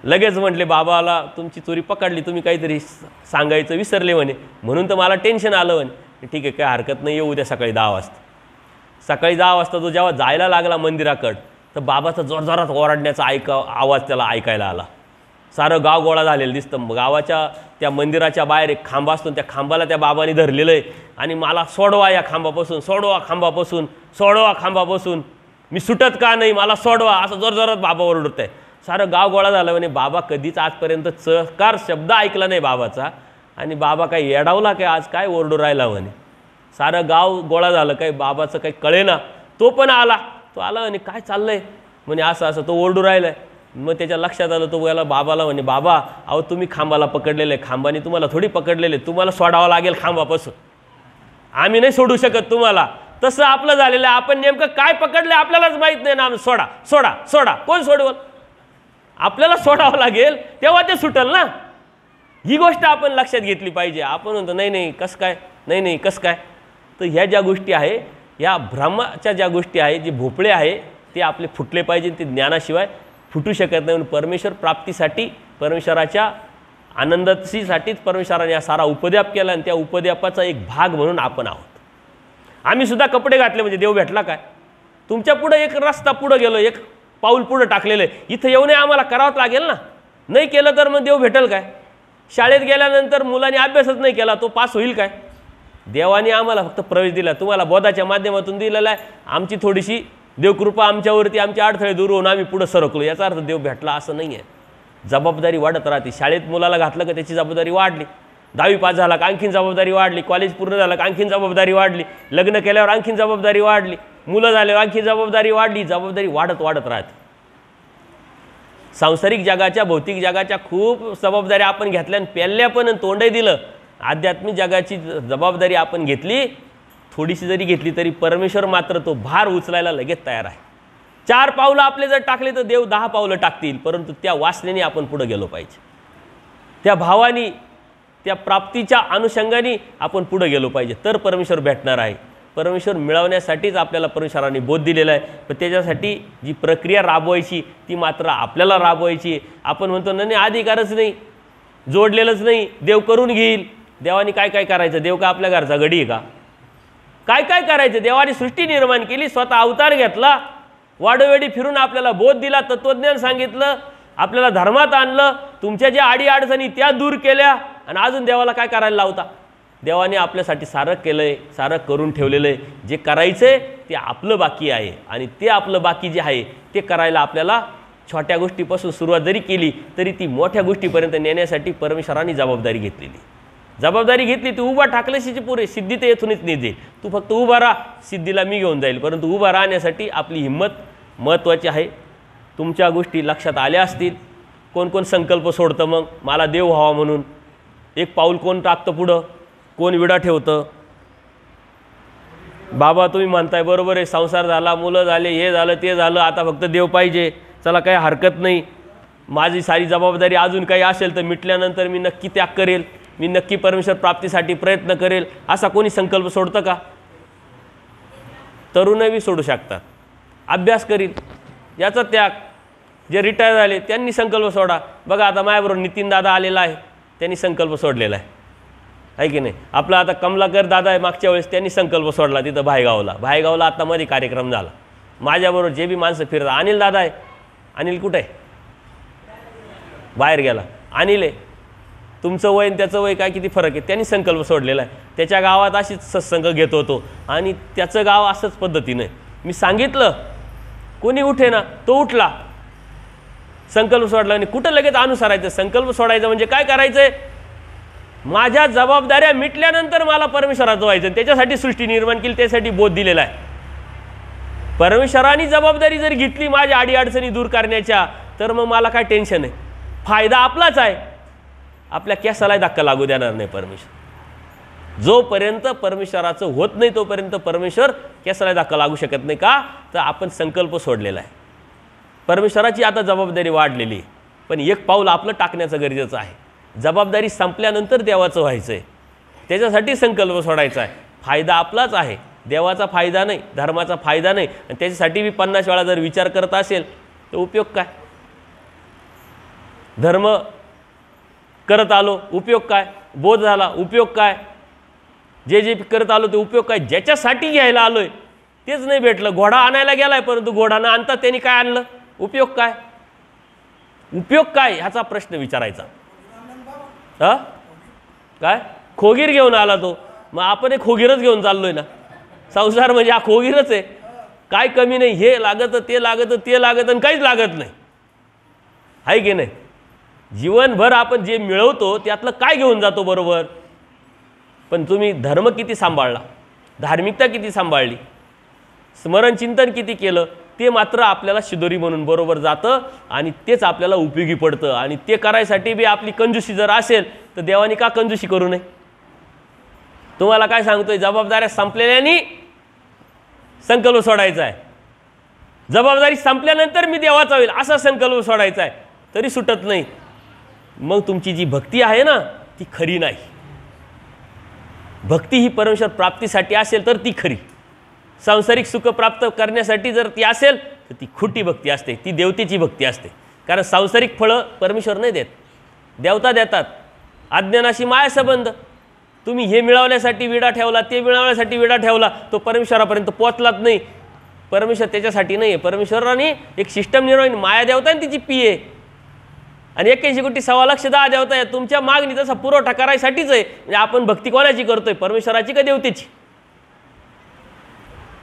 लगेच म्हटले बाबाला तुमची चोरी पकडली, तुम्ही काहीतरी सांगायचं विसरले म्हणे, म्हणून तर मला टेन्शन आलं म्हणे. ठीक आहे काय हरकत नाही, येऊ उद्या सकाळी 10 वाजता. सकाळी 10 वाजता तो जेव्हा जायला लागला मंदिराकडं, तर बाबाचा जोरजोरात ओरडण्याचा आवाज त्याला ऐकायला आला. सारं गाव गोळा झालेलं दिसतं. गावाच्या त्या मंदिराच्या बाहेर एक खांबा असतो, त्या खांबाला त्या बाबांनी धरलेलं आहे, आणि मला सोडवा या खांबापासून, सोडवा खांबापासून, सोडवा खांबापासून, मी सुटत का नाही, मला सोडवा, असं जोरजोरात बाबा ओरडत आहे. सारं गाव गोळा झालं. म्हणे बाबा कधीच आजपर्यंत चकार शब्द ऐकला नाही बाबाचा, आणि बाबा काय येडावला काय आज, काय ओरडू राहिला म्हणे. सारं गाव गोळा झालं, काही बाबाचं काही कळेना. तो पण आला. तो आला आणि काय चाललंय म्हणे, असं असं तो ओरडू राहिलाय. मग त्याच्या लक्षात आलं. तो गेला बाबाला म्हणे बाबा अहो तुम्ही खांबाला पकडलेलं आहे, खांबाने तुम्हाला थोडी पकडलेले, तुम्हाला सोडावं लागेल खांबापासून, आम्ही नाही सोडू शकत तुम्हाला. तसं आपलं झालेलं आहे, आपण नेमकं काय पकडलं आपल्यालाच माहीत नाही ना. सोडा सोडा सोडा, कोण सोडवल, आपल्याला सोडावं लागेल तेव्हा ते सुटल ना. ही गोष्ट आपण लक्षात घेतली पाहिजे. आपण म्हणतो नाही नाही कसं काय, नाही नाही कसं काय. तर ह्या ज्या गोष्टी आहे, या भ्रमाच्या ज्या गोष्टी आहे, जे भोपळे आहे ते आपले फुटले पाहिजे. ते ज्ञानाशिवाय फुटू शकत नाही. म्हणून परमेश्वर प्राप्तीसाठी, परमेश्वराच्या आनंदासाठीच परमेश्वराने हा सारा उपद्याप केला, आणि त्या उपद्यापाचा एक भाग म्हणून आपण आहोत. आम्ही सुद्धा कपडे घातले म्हणजे देव भेटला काय. तुमच्या पुढं एक रस्ता पुढं गेलो, एक पाऊल पुढं टाकलेलं आहे, इथं येऊन आम्हाला करावंच लागेल ना. नाही केलं तर मग देव भेटेल काय. शाळेत गेल्यानंतर मुलांनी अभ्यासच नाही केला, तो पास होईल काय. देवाने आम्हाला फक्त प्रवेश दिला, तुम्हाला बोधाच्या माध्यमातून दिलेला आहे. आमची थोडीशी देवकृपा आमच्यावरती, आमचे अडथळे दूर होऊन आम्ही पुढं सरकलो, याचा अर्थ देव भेटला असं नाही आहे. जबाबदारी वाढत राहते. शाळेत मुलाला घातलं का त्याची जबाबदारी वाढली, 10वी पास झाला का आणखीन जबाबदारी वाढली, कॉलेज पूर्ण झालं का आणखीन जबाबदारी वाढली, लग्न केल्यावर आणखीन जबाबदारी वाढली, मुलं झाल्यावर आणखीन जबाबदारी वाढली. जबाबदारी वाढत वाढत राहते. सांसारिक जगाच्या, भौतिक जगाच्या खूप जबाबदाऱ्या आपण घेतल्या, आणि पेल्ल्या पण तोंडही दिलं. आध्यात्मिक जगाची जबाबदारी आपण घेतली, थोडीशी जरी घेतली तरी परमेश्वर मात्र तो भार उचलायला लगेच तयार आहे. 4 पावलं आपले जर टाकले तर देव 10 पावलं टाकतील, परंतु त्या वासनेने आपण पुढे गेलो पाहिजे. त्या भावानी, त्या प्राप्तीच्या अनुषंगाने आपण पुढे गेलो पाहिजे, तर परमेश्वर भेटणार आहे. परमेश्वर मिळवण्यासाठीच आपल्याला परमेश्वराने बोध दिलेला आहे. पण त्याच्यासाठी जी प्रक्रिया राबवायची ती मात्र आपल्याला राबवायची. आपण म्हणतो नाही अधिकारच नाही, जोडलेलंच नाही, देव करून घेईल. देवाने काय काय करायचं, देव का आपल्या घरचा गडी आहे का. काय काय करायचं, देवाने सृष्टी निर्माण केली, स्वतः अवतार घेतला, वाडोवेडी फिरून आपल्याला बोध दिला, तत्वज्ञान सांगितलं, आपल्याला धर्मात आणलं, तुमच्या ज्या अडीअडचणी त्या दूर केल्या, आणि अजून देवाला काय करायला लावता. देवाने आपल्यासाठी सारं केलं आहे, सारं करून ठेवलेलं आहे. जे करायचं आहे ते आपलं बाकी आहे, आणि ते आपलं बाकी जे आहे ते करायला आपल्याला छोट्या गोष्टीपासून सुरुवात जरी केली तरी ती मोठ्या गोष्टीपर्यंत नेण्यासाठी परमेश्वराने जबाबदारी घेतलेली. जबाबदारी घेतली, तू उभा टाकल्याशी पुरे, सिद्धी तर येथूनच नाही जाईल. तू फक्त उभा राहा, सिद्धीला मी घेऊन जाईल. परंतु उभा राहण्यासाठी आपली हिंमत महत्त्वाची आहे. तुमच्या गोष्टी लक्षात आल्या असतील. कोण कोण संकल्प सोडतं मग मला देव व्हावा म्हणून, एक पाऊल कोण टाकतं पुढं, कोण विडा ठेवतं. बाबा तुम्ही म्हणताय बरोबर आहे, संसार झाला, मुलं झाले, हे झालं ते झालं, आता फक्त देव पाहिजे, चला काही हरकत नाही. माझी सारी जबाबदारी अजून काही असेल तर मिटल्यानंतर मी नक्की त्याग करेल, मी नक्की परमेश्वर प्राप्तीसाठी प्रयत्न करेल, असा कोणी संकल्प सोडतं का? तरुणही सोडू शकतात. अभ्यास करील याचा त्याग. जे रिटायर झाले त्यांनी संकल्प सोडा. बघा आता माझ्याबरोबर नितीन दादा आलेला आहे, त्यांनी संकल्प सोडलेला आहे की नाही. आपला आता कमलाकर दादा आहे, मागच्या वेळेस त्यांनी संकल्प सोडला तिथं भायगावला आता मध्ये कार्यक्रम झाला. माझ्याबरोबर जे बी माणसं फिरतात, अनिल दादा आहे, अनिल कुठे आहे? बाहेर गेला. अनिल आहे, तुमचं वय आणि त्याचं वय काय किती फरक आहे. त्यांनी संकल्प सोडलेला आहे. त्याच्या गावात अशीच सत्संग घेत होतो आणि त्याचं गाव असंच पद्धतीनं. मी सांगितलं कोणी उठे ना, तो उठला, संकल्प सोडला. आणि कुठं लगेच अनुसरायचं? संकल्प सोडायचं म्हणजे काय करायचं आहे? माझ्या जबाबदाऱ्या मिटल्यानंतर मला परमेश्वराचं व्हायचं, त्याच्यासाठी सृष्टी निर्माण केली, त्यासाठी बोध दिलेला आहे. परमेश्वराने जबाबदारी जर घेतली माझ्या अडीअडचणी दूर करण्याच्या, तर मग मला काय टेन्शन आहे. फायदा आपलाच आहे. आपल्या केसालाही धक्का लागू देणार नाही परमेश्वर. जोपर्यंत परमेश्वराचं होत नाही तोपर्यंत परमेश्वर केसाला धक्का लागू शकत नाही. का? तर आपण संकल्प सोडलेला आहे. परमेश्वराची आता जबाबदारी वाढलेली आहे, पण एक पाऊल आपलं टाकण्याचं गरजेचं आहे. जबाबदारी संपल्यानंतर देवाचं व्हायचं आहे, त्याच्यासाठी संकल्प सोडायचा आहे. फायदा आपलाच आहे, देवाचा फायदा नाही, धर्माचा फायदा नाही. आणि त्याच्यासाठी मी 50 वेळा जर विचार करत असेल तर उपयोग काय? धर्म करत आलो, उपयोग काय? बोध झाला, उपयोग काय? जे करत आलो ते उपयोग काय? ज्याच्यासाठी घ्यायला आलोय तेच नाही भेटलं. घोडा आणायला गेलाय, परंतु घोडा न आणता त्यांनी काय आणलं? उपयोग काय? उपयोग काय ह्याचा प्रश्न विचारायचा. काय खोगीर घेऊन आला तो, मग आपण एक खोगीरच घेऊन चाललोय ना. संसार म्हणजे हा खोगीरच आहे. काय कमी नाही, हे लागत ते लागत ते लागत आणि काहीच लागत नाही, आहे की नाही. जीवनभर आपण जे मिळवतो त्यातलं काय घेऊन जातो बरोबर, पण तुम्ही धर्म किती सांभाळला, धार्मिकता किती सांभाळली, स्मरण चिंतन किती केलं, ते मात्र आपल्याला शिदोरी म्हणून बरोबर जातं आणि तेच आपल्याला उपयोगी पडतं. आणि ते करायसाठी बी आपली कंजूसी जर असेल तर देवाने का कंजूसी करू नये? तुम्हाला काय सांगतोय? जबाबदाऱ्या संपलेल्यानी संकल्प सोडायचा आहे. जबाबदारी संपल्यानंतर मी देवाचा होईल असा संकल्प सोडायचा आहे, तरी सुटत नाही. मग तुमची जी भक्ती आहे ना ती खरी नाही. भक्ती ही परमेश्वर प्राप्तीसाठी असेल तर ती खरी. सांसारिक सुख प्राप्त करण्यासाठी जर ती असेल तर ती खोटी भक्ती असते, ती देवतेची भक्ती असते. कारण सांसारिक फळं परमेश्वर नाही देत, देवता देतात. अज्ञानाशी माया संबंध. तुम्ही हे मिळवण्यासाठी विडा ठेवला, ते मिळवण्यासाठी विडा ठेवला, तो परमेश्वरापर्यंत पोहोचलाच नाही. परमेश्वर त्याच्यासाठी नाही आहे. परमेश्वराने एक सिस्टम निर्माण, माया देवता आणि तिची पी आहे आणि 81,10,00,000 देवता आहे. तुमच्या मागणी तसा पुरवठा करायसाठीच आहे. म्हणजे आपण भक्ती कोणाची करतोय, परमेश्वराची का देवतेची?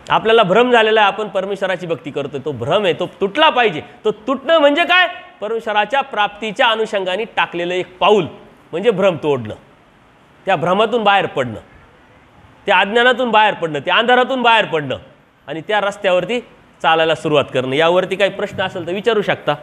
आपल्याला भ्रम झालेला आहे, आपण परमेश्वराची भक्ती करतोय. तो भ्रम आहे, तो तुटला पाहिजे. तो तुटणं म्हणजे काय? परमेश्वराच्या प्राप्तीच्या अनुषंगाने टाकलेलं एक पाऊल म्हणजे भ्रम तोडणं, त्या भ्रमातून बाहेर पडणं, त्या अज्ञानातून बाहेर पडणं, त्या अंधारातून बाहेर पडणं आणि त्या रस्त्यावरती चालायला सुरुवात करणं. यावरती काही प्रश्न असेल तर विचारू शकता.